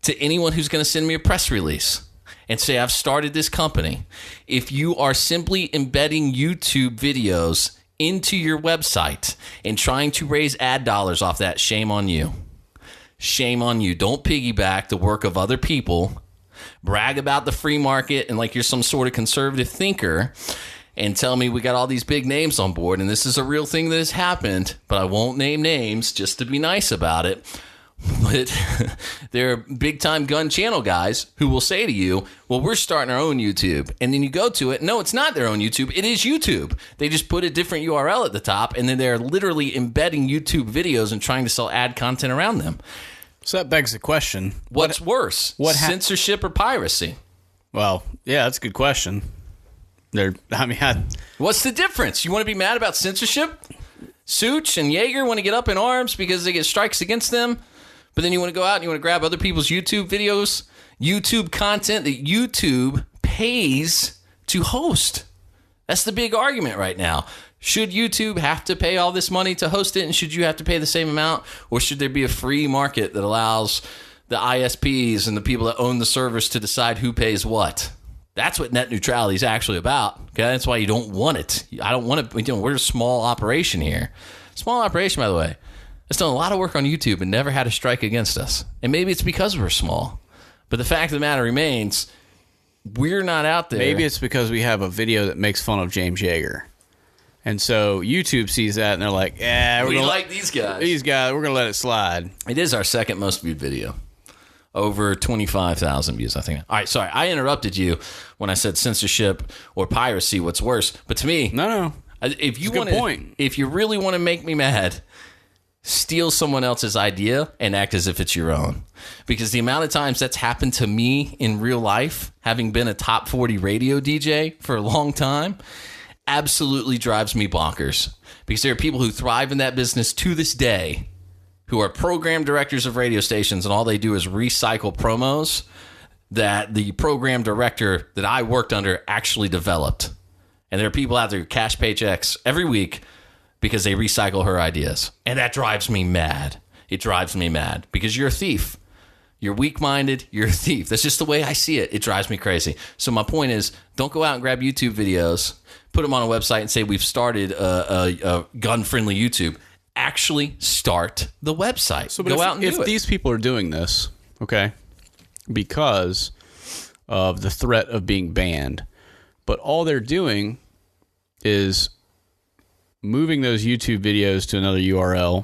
to anyone who's going to send me a press release and say, I've started this company, if you are simply embedding YouTube videos into your website and trying to raise ad dollars off that, shame on you. Shame on you. Don't piggyback the work of other people, brag about the free market and like you're some sort of conservative thinker, and tell me we got all these big names on board and this is a real thing that has happened, but I won't name names just to be nice about it. But there are big-time gun channel guys who will say to you, well, we're starting our own YouTube. And then you go to it. No, it's not their own YouTube. It is YouTube. They just put a different URL at the top, and then they're literally embedding YouTube videos and trying to sell ad content around them. So that begs the question. What's worse, censorship or piracy? Well, yeah, that's a good question. What's the difference? You want to be mad about censorship? Such and Yeager want to get up in arms because they get strikes against them. But then you want to go out and you want to grab other people's YouTube videos, YouTube content that YouTube pays to host. That's the big argument right now. Should YouTube have to pay all this money to host it, and should you have to pay the same amount? Or should there be a free market that allows the ISPs and the people that own the servers to decide who pays what? That's what net neutrality is actually about. Okay, that's why you don't want it. I don't want it. We're a small operation here. Small operation, by the way. It's done a lot of work on YouTube and never had a strike against us. And maybe it's because we're small. But the fact of the matter remains, we're not out there. Maybe it's because we have a video that makes fun of James Yeager. And so YouTube sees that and they're like, yeah, we like these guys. These guys, we're going to let it slide. It is our second most viewed video. Over 25,000 views, I think. All right, sorry. I interrupted you when I said censorship or piracy, what's worse. But to me, no. If you really want to make me mad, steal someone else's idea and act as if it's your own. Because the amount of times that's happened to me in real life, having been a top 40 radio DJ for a long time, absolutely drives me bonkers. Because there are people who thrive in that business to this day who are program directors of radio stations, and all they do is recycle promos that the program director that I worked under actually developed. And there are people out there who cash paychecks every week because they recycle her ideas. And that drives me mad. It drives me mad because you're a thief. You're weak-minded. You're a thief. That's just the way I see it. It drives me crazy. So my point is, don't go out and grab YouTube videos, put them on a website and say, we've started a gun-friendly YouTube. Actually start the website. So go out and do it. If these people are doing this, okay, because of the threat of being banned, but all they're doing is moving those YouTube videos to another URL,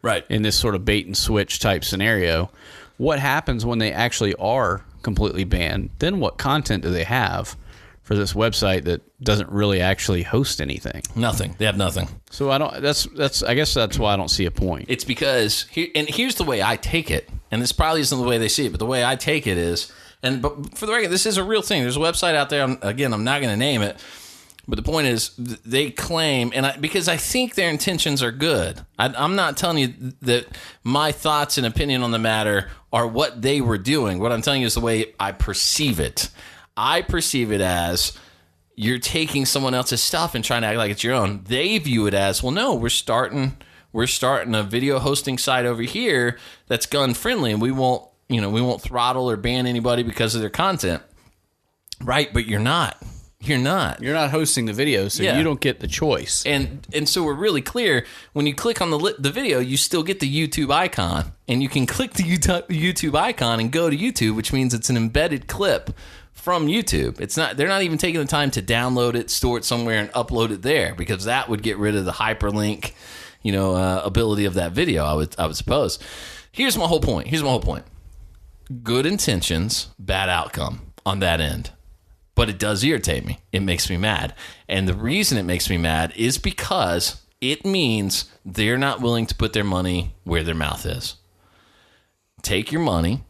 right? In this sort of bait and switch type scenario, what happens when they actually are completely banned? Then what content do they have for this website that doesn't really actually host anything? Nothing. They have nothing. So I guess that's why I don't see a point. It's because here's the way I take it, and this probably isn't the way they see it, but the way I take it is, but for the record, this is a real thing. There's a website out there. I'm not going to name it. But the point is, they claim, because I think their intentions are good. I'm not telling you that my thoughts and opinion on the matter are what they were doing. What I'm telling you is the way I perceive it. I perceive it as you're taking someone else's stuff and trying to act like it's your own. They view it as, well, no, we're starting a video hosting site over here that's gun friendly, and we won't throttle or ban anybody because of their content. Right, but you're not. You're not hosting the video, so you don't get the choice. And so we're really clear. When you click on the video, you still get the YouTube icon, and you can click the YouTube icon and go to YouTube, which means it's an embedded clip from YouTube. They're not even taking the time to download it, store it somewhere, and upload it there, because that would get rid of the hyperlink ability of that video. I would suppose. Here's my whole point. Good intentions, bad outcome on that end. But it does irritate me. It makes me mad. And the reason it makes me mad is because it means they're not willing to put their money where their mouth is. Take your money,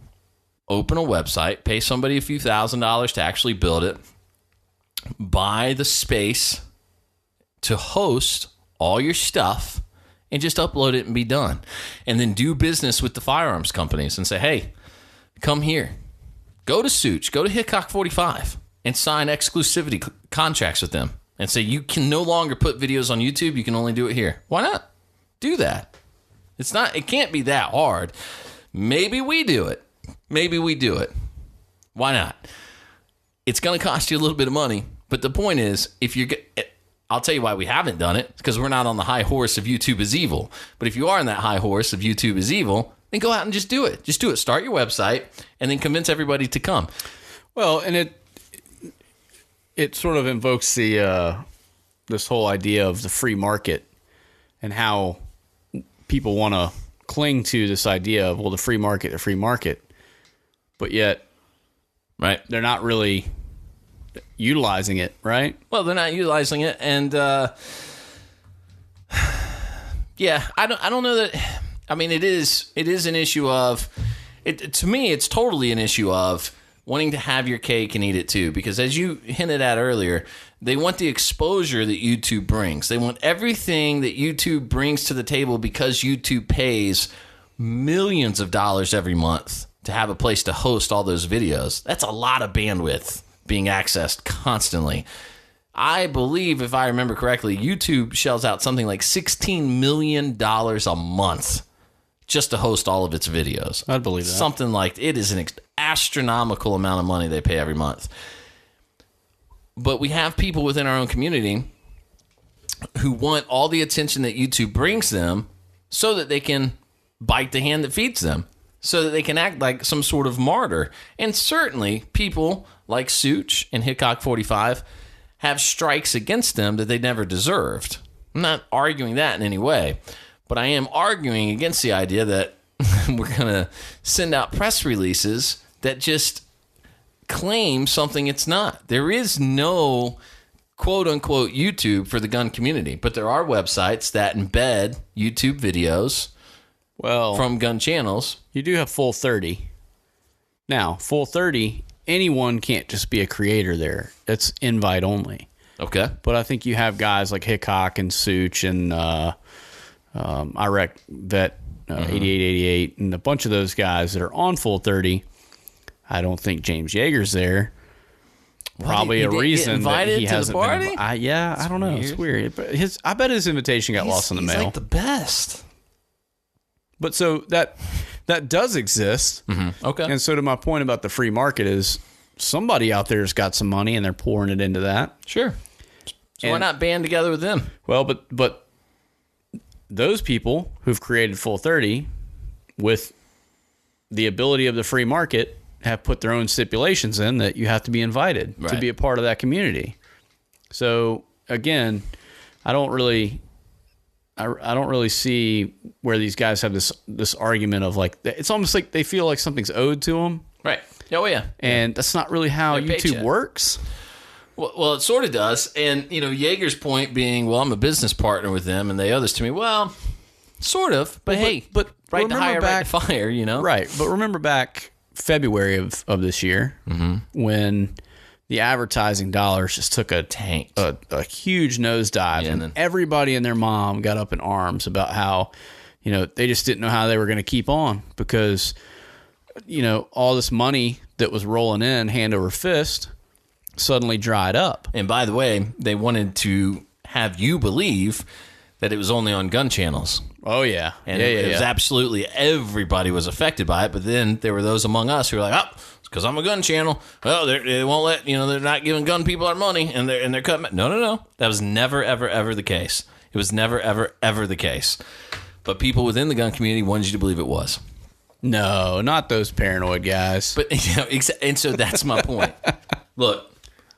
open a website, pay somebody a few $1,000s to actually build it, buy the space to host all your stuff, and just upload it and be done. And then do business with the firearms companies and say, hey, come here. Go to Such, go to Hickok 45 and sign exclusivity contracts with them and say you can no longer put videos on YouTube. You can only do it here. Why not? Do that. It can't be that hard. Maybe we do it. Why not? It's going to cost you a little bit of money. But the point is, I'll tell you why we haven't done it. It's because we're not on the high horse of YouTube is evil. But if you are on that high horse of YouTube is evil, then go out and just do it. Just do it. Start your website and then convince everybody to come. Well, and it sort of invokes this whole idea of the free market and how people want to cling to this idea of, well, the free market, but yet right, they're not really utilizing it, right? Well, they're not utilizing it, and yeah, I don't know that. I mean, it is an issue of it. To me, it's totally an issue of wanting to have your cake and eat it too, because as you hinted at earlier, they want the exposure that YouTube brings. They want everything that YouTube brings to the table because YouTube pays millions of dollars every month to have a place to host all those videos. That's a lot of bandwidth being accessed constantly. I believe, if I remember correctly, YouTube shells out something like $16 million a month just to host all of its videos. I'd believe that. Something like it is an astronomical amount of money they pay every month. But we have people within our own community who want all the attention that YouTube brings them so that they can bite the hand that feeds them, so that they can act like some sort of martyr. And certainly people like Such and Hickok 45 have strikes against them that they never deserved. I'm not arguing that in any way, but I am arguing against the idea that we're going to send out press releases that just claim something it's not. There is no quote-unquote YouTube for the gun community, but there are websites that embed YouTube videos from gun channels. You do have Full 30. Now, Full 30, anyone can't just be a creator there. It's invite only. Okay. But I think you have guys like Hickok and Such and IREC Vet 8888 and a bunch of those guys that are on Full 30. I don't think James Yeager's there. Probably a reason that he hasn't been. I don't know. It's weird. But I bet his invitation got lost in the mail. He's like the best. But so that does exist. Mm-hmm. Okay. And so to my point about the free market is somebody out there's got some money and they're pouring it into that. Sure. So why not band together with them? Well, but those people who've created Full 30 with the ability of the free market have put their own stipulations in that you have to be invited to be a part of that community. So again, I don't really see where these guys have this argument of like, it's almost like they feel like something's owed to them. Right. Oh yeah. And that's not really how YouTube works. Well, it sort of does. And, Yeager's point being, well, I'm a business partner with them and they owe this to me. Well, sort of. But hey, right to hire, right to fire, Right. But remember back February of this year when the advertising dollars just took a huge nosedive, and everybody and their mom got up in arms about how, they just didn't know how they were going to keep on because, all this money that was rolling in hand over fist suddenly dried up. And by the way, they wanted to have you believe that it was only on gun channels. Oh, yeah. And it was absolutely everybody was affected by it. But then there were those among us who were like, oh, it's because I'm a gun channel. Well, they won't let, they're not giving gun people our money and they're cutting. No. That was never, ever, ever the case. It was never, ever, ever the case. But people within the gun community wanted you to believe it was. No, not those paranoid guys. But, and so that's my point. Look,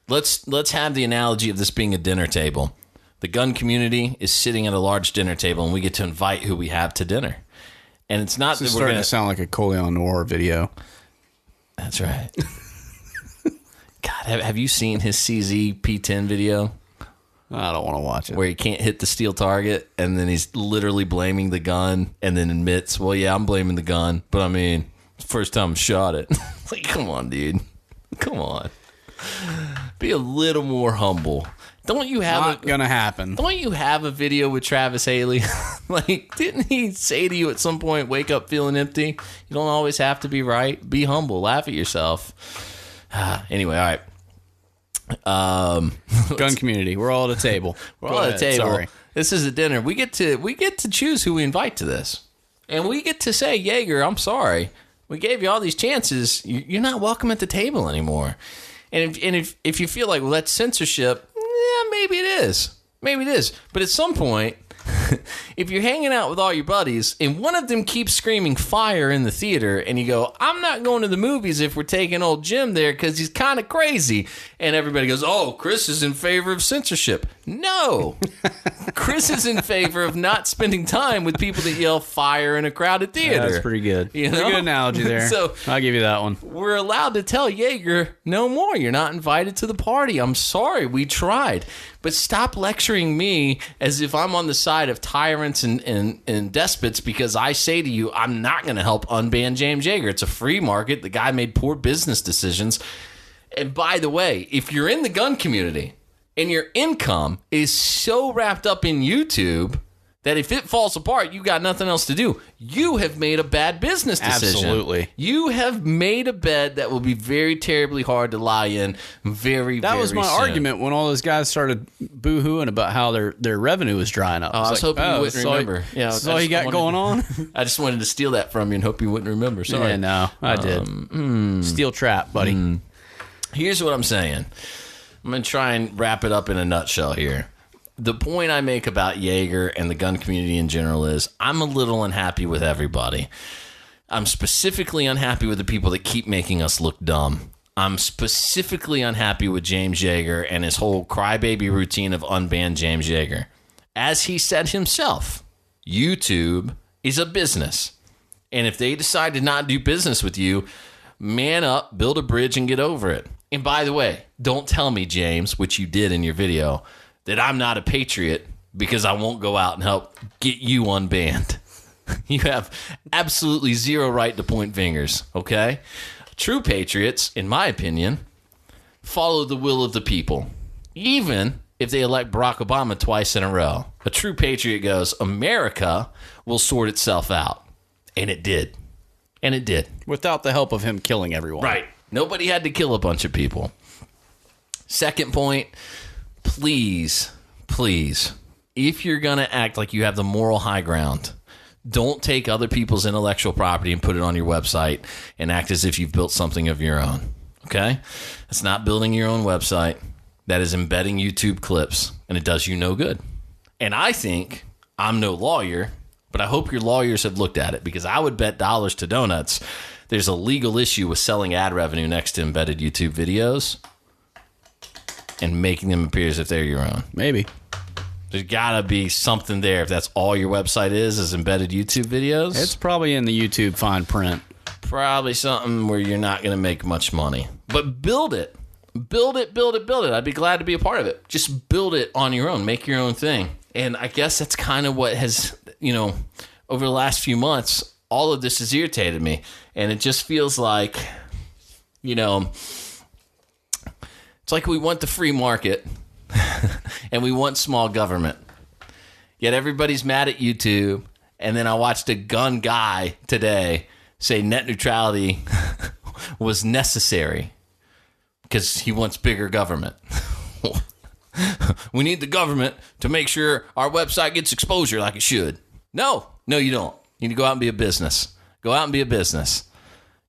let's have the analogy of this being a dinner table. The gun community is sitting at a large dinner table, and we get to invite who we have to dinner. And it's not This is that we're starting going to sound like a Coleon Noir video. That's right. God, have you seen his CZ P10 video? I don't want to watch it. Where he can't hit the steel target, and then he's literally blaming the gun, and then admits, well, yeah, I'm blaming the gun, but I mean, it's the first time I shot it. Like, come on, dude. Come on. Be a little more humble. Don't you have Not gonna happen. Don't you have a video with Travis Haley? Like, didn't he say to you at some point, wake up feeling empty? You don't always have to be right. Be humble. Laugh at yourself. Anyway, all right. Gun community. We're all at a table. We're all at a table. Sorry. This is a dinner. We get to choose who we invite to this. And we get to say, Yeager, I'm sorry. We gave you all these chances. You're not welcome at the table anymore. And if you feel like, well, that's censorship, yeah, maybe it is. Maybe it is. But at some point, if you're hanging out with all your buddies and one of them keeps screaming fire in the theater and you go, I'm not going to the movies if we're taking old Jim there because he's kind of crazy. And everybody goes, oh, Kris is in favor of censorship. No. Kris is in favor of not spending time with people that yell fire in a crowded theater. That's pretty good. You know? Pretty good analogy there. So I'll give you that one. we're allowed to tell Yeager, no more. You're not invited to the party. I'm sorry. We tried. But stop lecturing me as if I'm on the side of tyrants and despots because I say to you, I'm not going to help unban James Yeager. It's a free market. The guy made poor business decisions. And by the way, if you're in the gun community and your income is so wrapped up in YouTube that if it falls apart, you got nothing else to do, you have made a bad business decision. Absolutely. You have made a bed that will be very terribly hard to lie in That was my soon. argument when all those guys started boo-hooing about how their revenue was drying up. Oh, I was hoping you wouldn't remember. Yeah, that's all you got going on? I just wanted to steal that from you and hope you wouldn't remember. Sorry. Yeah, no, I did. Steel trap, buddy. Here's what I'm saying. I'm going to try and wrap it up in a nutshell here. The point I make about Yeager and the gun community in general is I'm a little unhappy with everybody. I'm specifically unhappy with the people that keep making us look dumb. I'm specifically unhappy with James Yeager and his whole crybaby routine of unban James Yeager. As he said himself, YouTube is a business. And if they decide to not do business with you, man up, build a bridge, and get over it. And by the way, don't tell me, James, which you did in your video, that I'm not a patriot because I won't go out and help get you unbanned. You have absolutely zero right to point fingers, okay? True patriots, in my opinion, follow the will of the people, even if they elect Barack Obama twice in a row. A true patriot goes, America will sort itself out. And it did. And it did. Without the help of him killing everyone. Right. Nobody had to kill a bunch of people. Second point, please, if you're going to act like you have the moral high ground, don't take other people's intellectual property and put it on your website and act as if you've built something of your own. Okay? It's not building your own website. That is embedding YouTube clips, and it does you no good. And I think, I'm no lawyer, but I hope your lawyers have looked at it because I would bet dollars to donuts there's a legal issue with selling ad revenue next to embedded YouTube videos and making them appear as if they're your own. Maybe. There's got to be something there if that's all your website is embedded YouTube videos. It's probably in the YouTube fine print. Probably something where you're not going to make much money. But build it. Build it. I'd be glad to be a part of it. Just build it on your own. Make your own thing. And I guess that's kind of what has, over the last few months, all of this has irritated me. And it just feels like, it's like we want the free market and we want small government. Yet everybody's mad at YouTube. And then I watched a gun guy today say net neutrality was necessary because he wants bigger government. We need the government to make sure our website gets exposure like it should. No, you don't. You need to go out and be a business. Go out and be a business.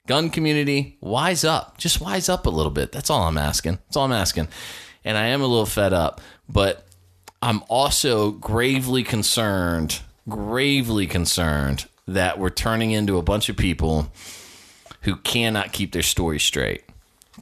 Gun community, wise up. Just wise up a little bit. That's all I'm asking. And I am a little fed up, but I'm also gravely concerned that we're turning into a bunch of people who cannot keep their story straight.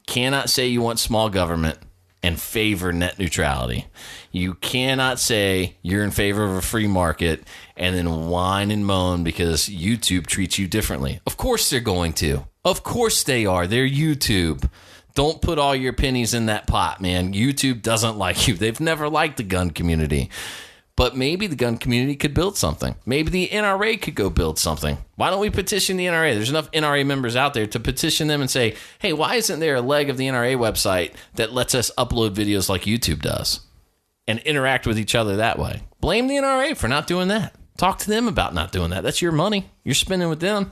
Cannot say you want small government and favor net neutrality. You cannot say you're in favor of a free market and then whine and moan because YouTube treats you differently. Of course they're going to. Of course they are. They're YouTube. Don't put all your pennies in that pot, man. YouTube doesn't like you. They've never liked the gun community. But maybe the gun community could build something. Maybe the NRA could go build something. Why don't we petition the NRA? There's enough NRA members out there to petition them and say, hey, why isn't there a leg of the NRA website that lets us upload videos like YouTube does and interact with each other that way? Blame the NRA for not doing that. Talk to them about not doing that. That's your money. You're spending with them.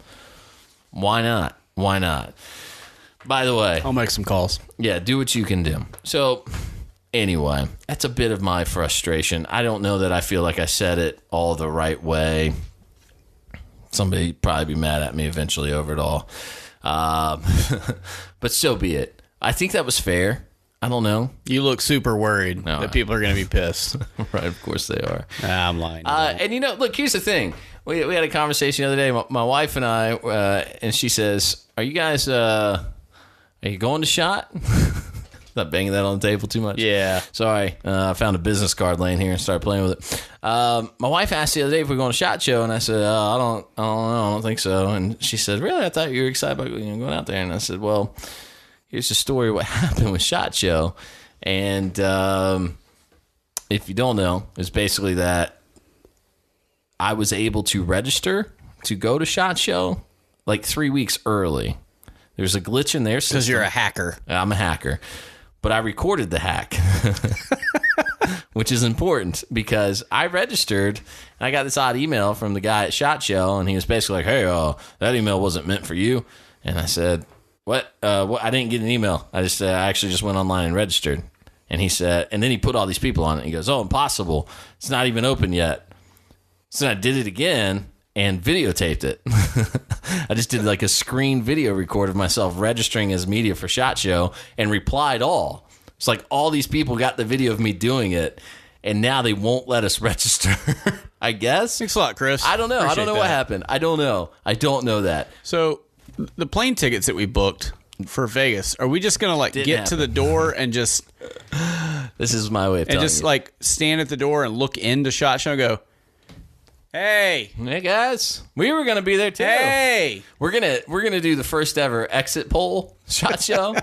Why not? Why not? By the way, I'll make some calls. Yeah, do what you can do. So anyway, that's a bit of my frustration. I don't know that I feel like I said it all the right way. Somebody probably be mad at me eventually over it all. But so be it. I think that was fair. I don't know. You look super worried that people are going to be pissed. Right, of course they are. I'm lying. And look, here's the thing. We had a conversation the other day, my wife and I, and she says, are you guys, are you going to SHOT? Not banging that on the table too much. Yeah. Sorry. I found a business card laying here and started playing with it. My wife asked the other day if we're going to SHOT Show, and I said, I don't know. I don't think so. And she said, really? I thought you were excited about going out there. And I said, well, here's the story of what happened with SHOT Show. And if you don't know, it's basically that I was able to register to go to SHOT Show like 3 weeks early. There's a glitch in their system. Because you're a hacker. I'm a hacker. But I recorded the hack, which is important because I registered and I got this odd email from the guy at SHOT Show, and he was basically like, hey, that email wasn't meant for you. And I said, what? I didn't get an email. I actually just went online and registered. And he said, and then he put all these people on it. He goes, oh, impossible. It's not even open yet. So I did it again and videotaped it. I just did like a screen video record of myself registering as media for SHOT Show and replied all. It's like all these people got the video of me doing it, and now they won't let us register. I guess. Thanks a lot, Chris. I don't know. I don't know what happened. I don't know. I don't know that. So the plane tickets that we booked for Vegas, are we just going to like get to the door and just... This is my way of telling you. Like stand at the door and look into SHOT Show and go, hey guys, we were gonna be there too. Hey, we're gonna do the first ever exit poll SHOT Show.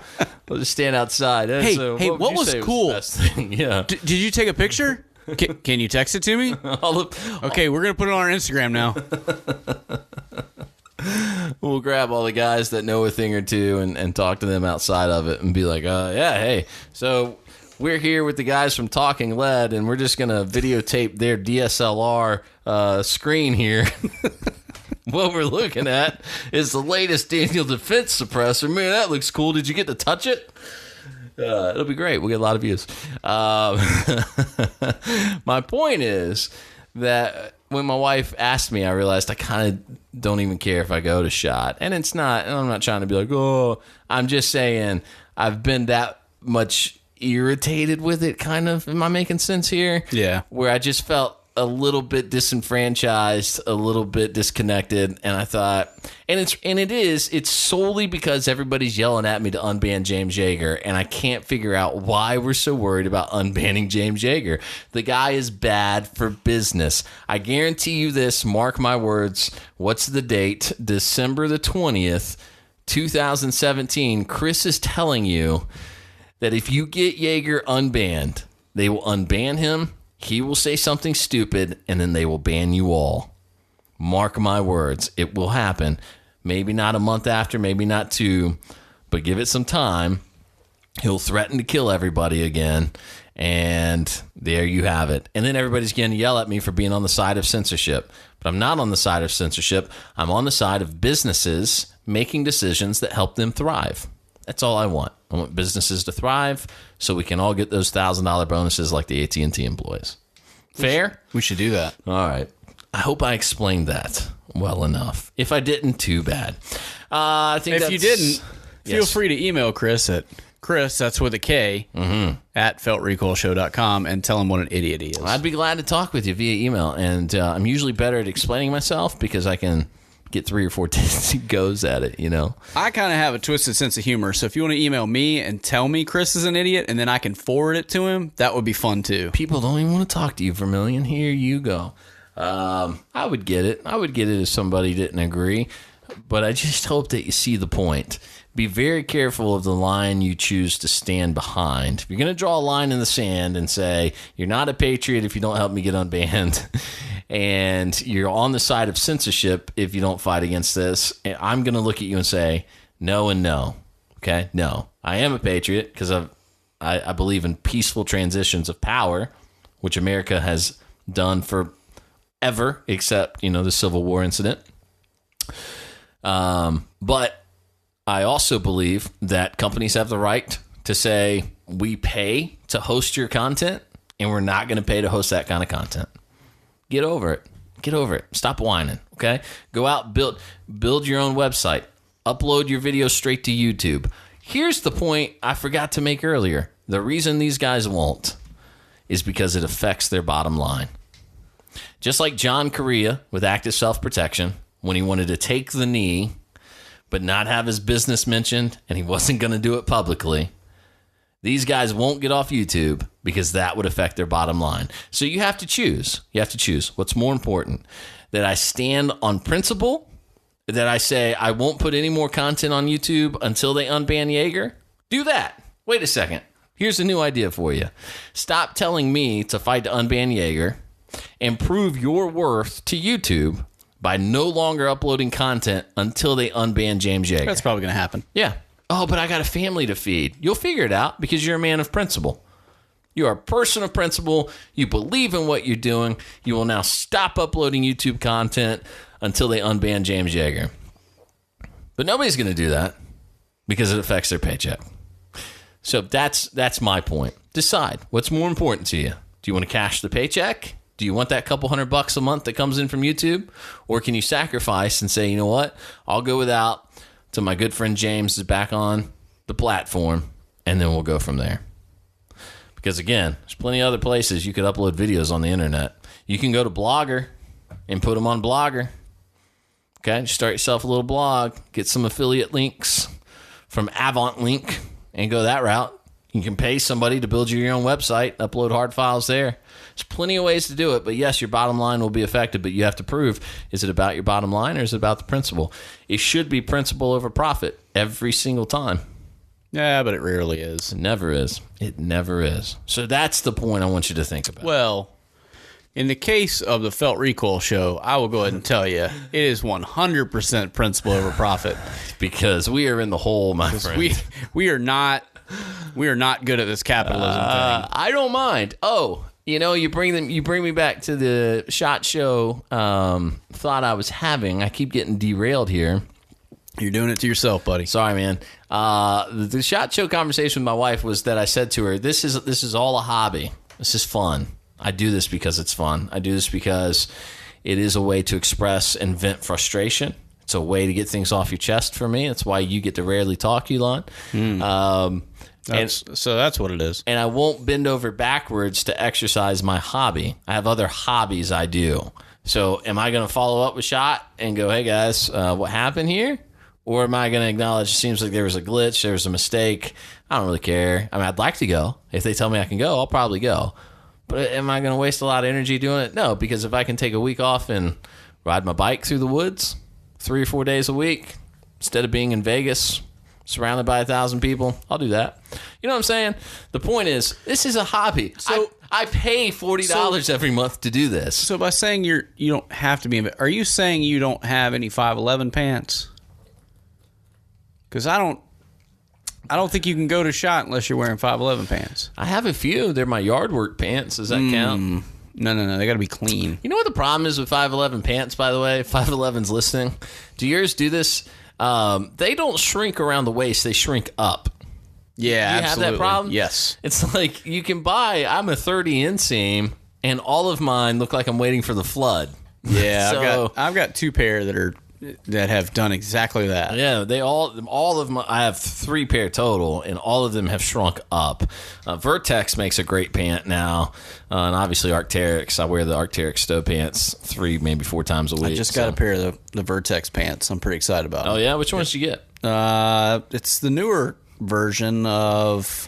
We'll just stand outside. Hey, what was cool? Yeah. Did you take a picture? Can you text it to me? Okay, we're gonna put it on our Instagram now. We'll grab all the guys that know a thing or two and talk to them outside of it and be like, yeah, hey, so we're here with the guys from Talking Lead, and we're just going to videotape their DSLR screen here. What we're looking at is the latest Daniel Defense suppressor. Man, that looks cool. Did you get to touch it? It'll be great. We'll get a lot of views. My point is that when my wife asked me, I realized I kind of don't even care if I go to SHOT. And it's not, and I'm not trying to be like, oh, I'm just saying I've been that much irritated with it, kind of. Am I making sense here? Yeah. Where I just felt a little bit disenfranchised, a little bit disconnected, and I thought, it's solely because everybody's yelling at me to unban James Yeager, and I can't figure out why we're so worried about unbanning James Yeager. The guy is bad for business. I guarantee you this, mark my words. What's the date? December the 20th, 2017. Kris is telling you that if you get Yeager unbanned, they will unban him, he will say something stupid, and then they will ban you all. Mark my words, it will happen. Maybe not a month after, maybe not 2, but give it some time. He'll threaten to kill everybody again, and there you have it. And then everybody's going to yell at me for being on the side of censorship. But I'm not on the side of censorship. I'm on the side of businesses making decisions that help them thrive. That's all I want. I want businesses to thrive so we can all get those $1,000 bonuses like the AT&T employees. Fair? We should do that. All right. I hope I explained that well enough. If I didn't, too bad. I think if you didn't, feel free to email Kris at Kris, that's with a K, at feltrecoilshow.com and tell him what an idiot he is. I'd be glad to talk with you via email. And I'm usually better at explaining myself because I can get 3 or 4 goes at it, you know? I kind of have a twisted sense of humor, so if you want to email me and tell me Kris is an idiot and then I can forward it to him, that would be fun too. People don't even want to talk to you, Vermillion. Here you go. I would get it. I would get it if somebody didn't agree, but I just hope that you see the point. Be very careful of the line you choose to stand behind. If you're going to draw a line in the sand and say, you're not a patriot if you don't help me get unbanned, and you're on the side of censorship if you don't fight against this, I'm going to look at you and say, no and no. Okay? No. I am a patriot because I believe in peaceful transitions of power, which America has done for ever, except, the Civil War incident. But I also believe that companies have the right to say, we pay to host your content, and we're not going to pay to host that kind of content. Get over it. Get over it. Stop whining, okay? Go out, build your own website. Upload your videos straight to YouTube. Here's the point I forgot to make earlier. The reason these guys won't is because it affects their bottom line. Just like John Correa with active self-protection, when he wanted to take the knee but not have his business mentioned and he wasn't going to do it publicly, these guys won't get off YouTube because that would affect their bottom line. So you have to choose. You have to choose. What's more important? That I stand on principle? That I say I won't put any more content on YouTube until they unban Yeager? Do that. Wait a second. Here's a new idea for you. Stop telling me to fight to unban Yeager and prove your worth to YouTube by no longer uploading content until they unban James Yeager. That's probably going to happen. Yeah. Oh, but I got a family to feed. You'll figure it out because you're a man of principle. You are a person of principle. You believe in what you're doing. You will now stop uploading YouTube content until they unban James Yeager. But nobody's going to do that because it affects their paycheck. So that's my point. Decide what's more important to you. Do you want to cash the paycheck? Do you want that couple $100 a month that comes in from YouTube? Or can you sacrifice and say, you know what? I'll go without till my good friend James is back on the platform, and then we'll go from there. Because again, there's plenty of other places you could upload videos on the internet. You can go to Blogger and put them on Blogger. Okay, just start yourself a little blog, get some affiliate links from Avant Link, and go that route. You can pay somebody to build you your own website, upload hard files there. There's plenty of ways to do it, but yes, your bottom line will be affected, but you have to prove, is it about your bottom line or is it about the principle? It should be principle over profit every single time. Yeah, but it rarely is. It never is. It never is. So that's the point I want you to think about. Well, in the case of the Felt Recoil show, I will go ahead and tell you, it is 100% principle over profit. Because we are in the hole, my friend. We are not good at this capitalism thing. I don't mind. Oh, you bring me back to the SHOT Show thought I was having. I keep getting derailed here. You're doing it to yourself, buddy. Sorry, man. The SHOT Show conversation with my wife was that I said to her, this is all a hobby. This is fun. I do this because it's fun. I do this because it is a way to express and vent frustration. It's a way to get things off your chest for me. That's why you get to rarely talk, Elon. So that's what it is. And I won't bend over backwards to exercise my hobby. I have other hobbies I do. So am I going to follow up with SHOT and go, hey, guys, what happened here? Or am I going to acknowledge it seems like there was a glitch, there was a mistake? I don't really care. I mean, I'd like to go. If they tell me I can go, I'll probably go. But am I going to waste a lot of energy doing it? No, because if I can take a week off and ride my bike through the woods 3 or 4 days a week, instead of being in Vegas surrounded by 1,000 people, I'll do that. You know what I'm saying? The point is, this is a hobby. So I pay $40 every month to do this. So by saying you don't have to be in, are you saying you don't have any 511 pants? Because I don't think you can go to SHOT unless you're wearing 511 pants. I have a few. They're my yard work pants. Does that count? No. They got to be clean. You know what the problem is with 511 pants, by the way? 511's listening. Do yours do this? They don't shrink around the waist. They shrink up. Yeah, you absolutely. have that problem? Yes. It's like you can buy, I'm a 30 inseam, and all of mine look like I'm waiting for the flood. Yeah, So, I've got 2 pair that are that have done exactly that. Yeah, they all of them. I have 3 pair total, and all of them have shrunk up. Vertex makes a great pant now, and obviously Arc'teryx. I wear the Arc'teryx stow pants 3, maybe 4 times a week. I just got a pair of the Vertex pants. I'm pretty excited about. Oh yeah, which ones did you get? It's the newer version of.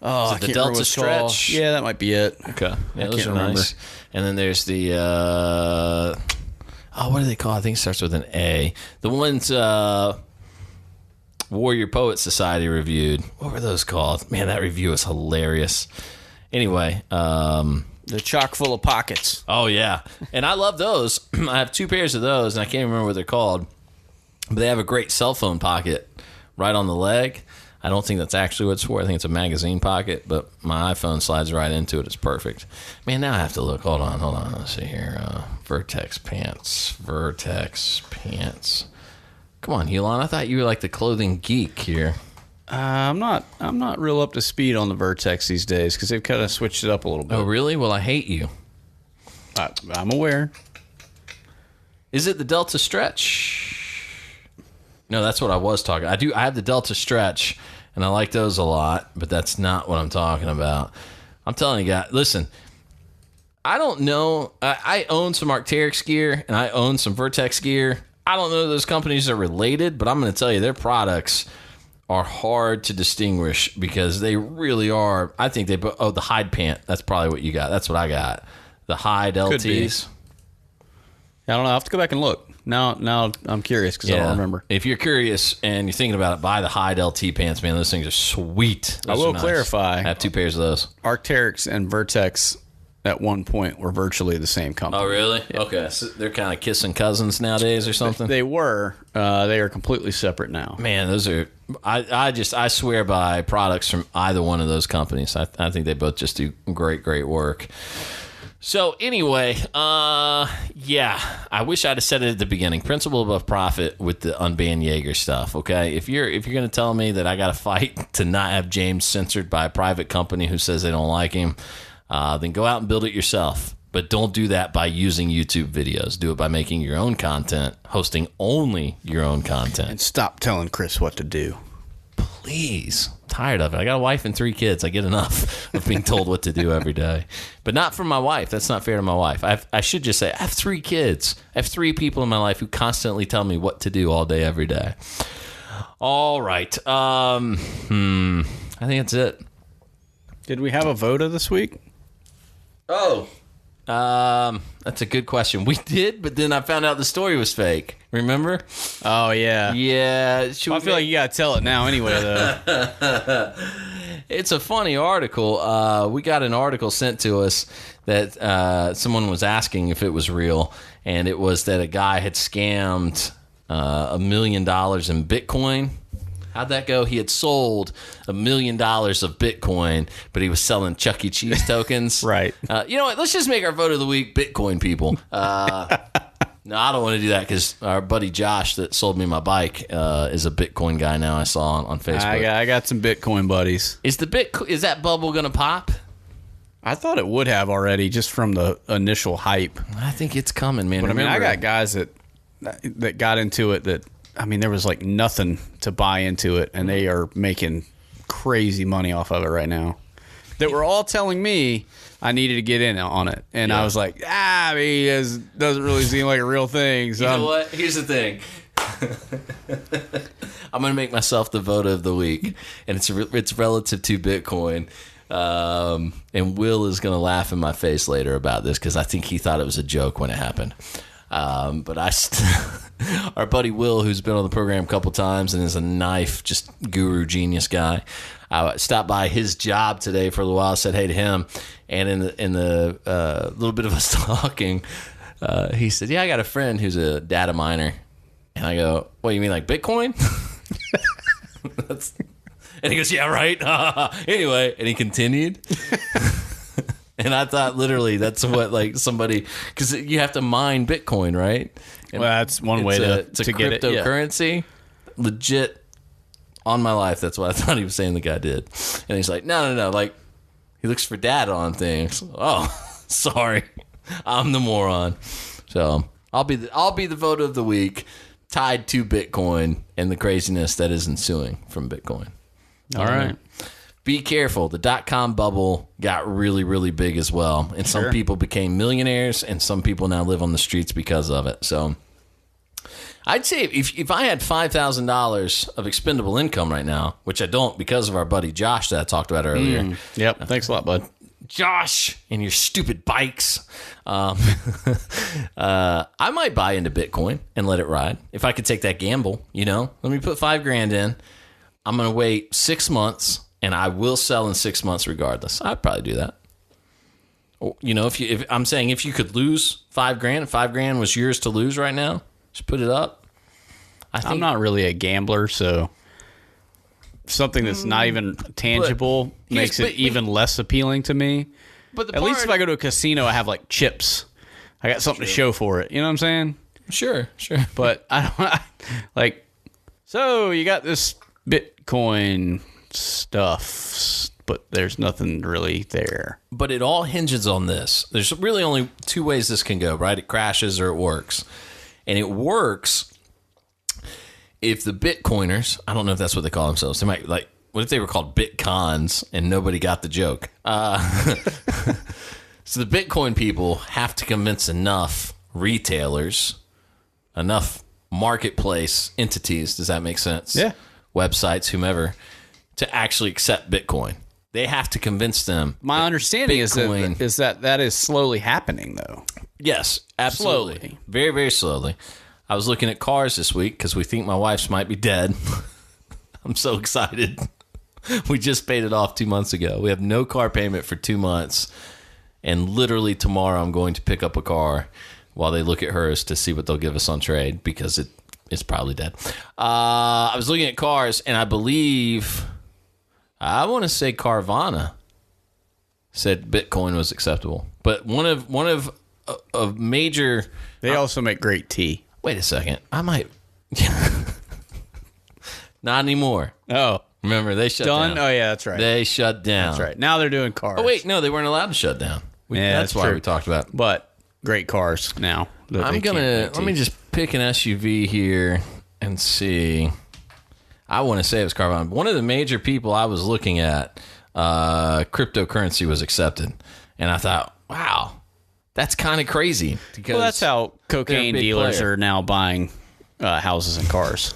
Oh, I the can't Delta remember what it's called. Stretch? Yeah, that might be it. Okay, yeah, those can't are remember. nice. And then there's the what do they call it? I think it starts with an A. The ones Warrior Poet Society reviewed. What were those called? Man, that review was hilarious. Anyway, They're chock full of pockets. oh yeah, and I love those. I have 2 pairs of those, and I can't remember what they're called, but they have a great cell phone pocket right on the leg. I don't think that's actually what it's for. I think it's a magazine pocket, but my iPhone slides right into it. It's perfect. Man, now I have to look. Hold on. Let's see here. Vertex pants. Come on, Elon. I thought you were like the clothing geek here. I'm not real up to speed on the Vertex these days because they've kind of switched it up a little bit. Oh, really? Well, I hate you. I'm aware. Is it the Delta Stretch? No, that's what I was talking. I have the Delta Stretch, and I like those a lot, but that's not what I'm talking about. I'm telling you guys, listen, I don't know. I own some Arc'teryx gear, and I own some Vertex gear. I don't know if those companies are related, but I'm going to tell you, their products are hard to distinguish because they really are. I think the Hyde pant, that's probably what you got. That's what I got. The Hyde LTs. I don't know. I'll have to go back and look. Now I'm curious because I don't remember. If you're curious and you're thinking about it, buy the Hyde LT pants, man. Those things are sweet. I will clarify. I have 2 pairs of those. Arc'teryx and Vertex at one point were virtually the same company. Oh, really? Yeah. Okay. So they're kind of kissing cousins nowadays or something? They were. They are completely separate now. Man, those are... I swear by products from either one of those companies. I think they both just do great work. So anyway, yeah, I wish I'd have said it at the beginning. Principle above profit with the Unban Yeager stuff. Okay, if you're going to tell me that I got to fight to not have James censored by a private company who says they don't like him, then go out and build it yourself. But don't do that by using YouTube videos. Do it by making your own content, hosting only your own content. And stop telling Kris what to do. Please. I'm tired of it. I got a wife and 3 kids. I get enough of being told what to do every day. But not from my wife. That's not fair to my wife. I should just say I have 3 kids. I have 3 people in my life who constantly tell me what to do all day, every day. All right. I think that's it. Did we have a vote this week? Oh. That's a good question. We did, but then I found out the story was fake. Remember? Oh, yeah. Yeah. I feel like you got to tell it now anyway, though. It's a funny article. We got an article sent to us that someone was asking if it was real, and it was that a guy had scammed $1 million in Bitcoin. How'd that go? He had sold $1 million of Bitcoin, but he was selling Chuck E. Cheese tokens. Right. You know what? Let's just make our vote of the week Bitcoin people. No, I don't want to do that because our buddy Josh that sold me my bike is a Bitcoin guy now. I saw on Facebook. I got some Bitcoin buddies. Is that bubble going to pop? I thought it would have already just from the initial hype. I think it's coming, man. But I got guys that got into it that, there was like nothing to buy into it, and they are making crazy money off of it right now. That were all telling me I needed to get in on it. And I was like, it doesn't really seem like a real thing. So you know what? Here's the thing. I'm going to make myself the vote of the week, and it's relative to Bitcoin. And Will is going to laugh in my face later about this because I think he thought it was a joke when it happened. But our buddy Will, who's been on the program a couple times and is a knife, just guru genius guy, I stopped by his job today for a little while, said hey to him, and in the little bit of us talking, he said, yeah, I got a friend who's a data miner. And I go, what, you mean like Bitcoin? And he goes, yeah, right. Anyway, and he continued. And I thought literally that's what like somebody, because you have to mine Bitcoin, right? And well, that's one way to get it. Cryptocurrency, legit. On my life, that's what I thought he was saying the guy did. And he's like, no. Like, he looks for data on things. Oh, sorry. I'm the moron. So, I'll be the vote of the week, tied to Bitcoin and the craziness that is ensuing from Bitcoin. All right. Be careful. The .com bubble got really, really big as well. And some people became millionaires, and some people now live on the streets because of it. So I'd say if I had $5,000 of expendable income right now, which I don't because of our buddy Josh that I talked about earlier. Yep. Thanks a lot, bud. Josh and your stupid bikes. I might buy into Bitcoin and let it ride. If I could take that gamble, let me put $5,000 in. I'm going to wait 6 months, and I will sell in 6 months regardless. I'd probably do that. If I'm saying if you could lose $5,000, if $5,000 was yours to lose right now, just put it up. I'm not really a gambler, so something that's not even tangible makes it even less appealing to me. But at least if I go to a casino, I have like chips. I got something to show for it. You know what I'm saying? Sure. But I don't so you got this Bitcoin stuff, but there's nothing really there. But it all hinges on this. There's really only two ways this can go, right? It crashes or it works. And it works if the Bitcoiners, I don't know if that's what they call themselves. They might what if they were called Bitcons and nobody got the joke? So the Bitcoin people have to convince enough retailers, enough marketplace entities, does that make sense? Yeah. Websites, whomever, to actually accept Bitcoin. They have to convince them. My understanding is that is slowly happening, though. Yes, absolutely. Slowly. Very, very slowly. I was looking at cars this week because we think my wife's might be dead. I'm so excited. We just paid it off 2 months ago. We have no car payment for 2 months. And literally tomorrow I'm going to pick up a car while they look at hers to see what they'll give us on trade because it's probably dead. I was looking at cars, and I want to say Carvana said Bitcoin was acceptable. But one of major... They also make great tea. Wait a second. I might... Not anymore. Oh. Remember, they shut down. Oh, yeah, that's right. They shut down. That's right. Now they're doing cars. Oh, wait. No, they weren't allowed to shut down. That's why true. we talked about it. But great cars now. Let me just pick an SUV here and see. I want to say it was Carvana. One of the major people I was looking at, cryptocurrency was accepted. And I thought, wow, that's kind of crazy. Well, that's how cocaine dealers are now buying houses and cars.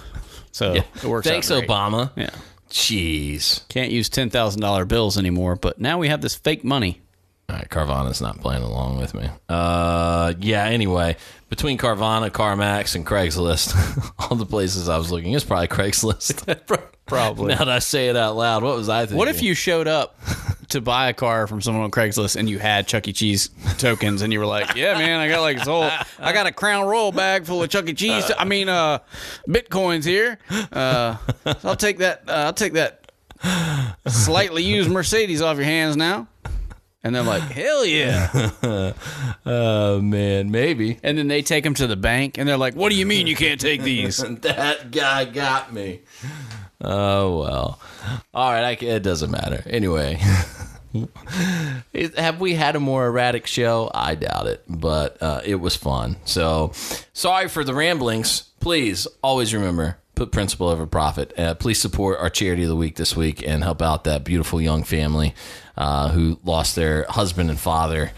So it works Thanks, out great. Obama. Yeah. Jeez. Can't use $10,000 bills anymore, but now we have this fake money. All right, Carvana's not playing along with me. Anyway, between Carvana, CarMax, and Craigslist, all the places I was looking, it's probably Craigslist. Probably. Now that I say it out loud, what was I thinking? What if you showed up to buy a car from someone on Craigslist and you had Chuck E. Cheese tokens and you were like, yeah, man, I got a Crown Royal bag full of Chuck E. Cheese. Bitcoins here. I'll take that slightly used Mercedes off your hands now. And they're like, hell yeah. Oh, man, maybe. And then they take them to the bank, and they're like, what do you mean you can't take these? That guy got me. Oh, well. All right, it doesn't matter. Anyway, have we had a more erratic show? I doubt it, but it was fun. So, sorry for the ramblings. Please, always remember, put principle over profit. Please support our charity of the week this week and help out that beautiful young family who lost their husband and father.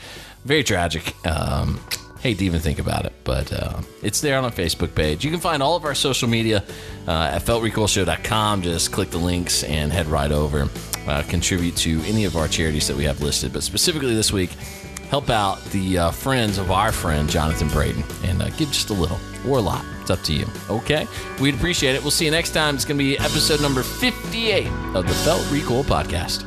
Very tragic. Hate to even think about it, but it's there on our Facebook page. You can find all of our social media at feltrecoilshow.com. Just click the links and head right over. Contribute to any of our charities that we have listed, but specifically this week, help out the friends of our friend Jonathan Braden and give just a little or a lot. It's up to you. Okay? We'd appreciate it. We'll see you next time. It's going to be episode number 58 of the Felt Recoil Podcast.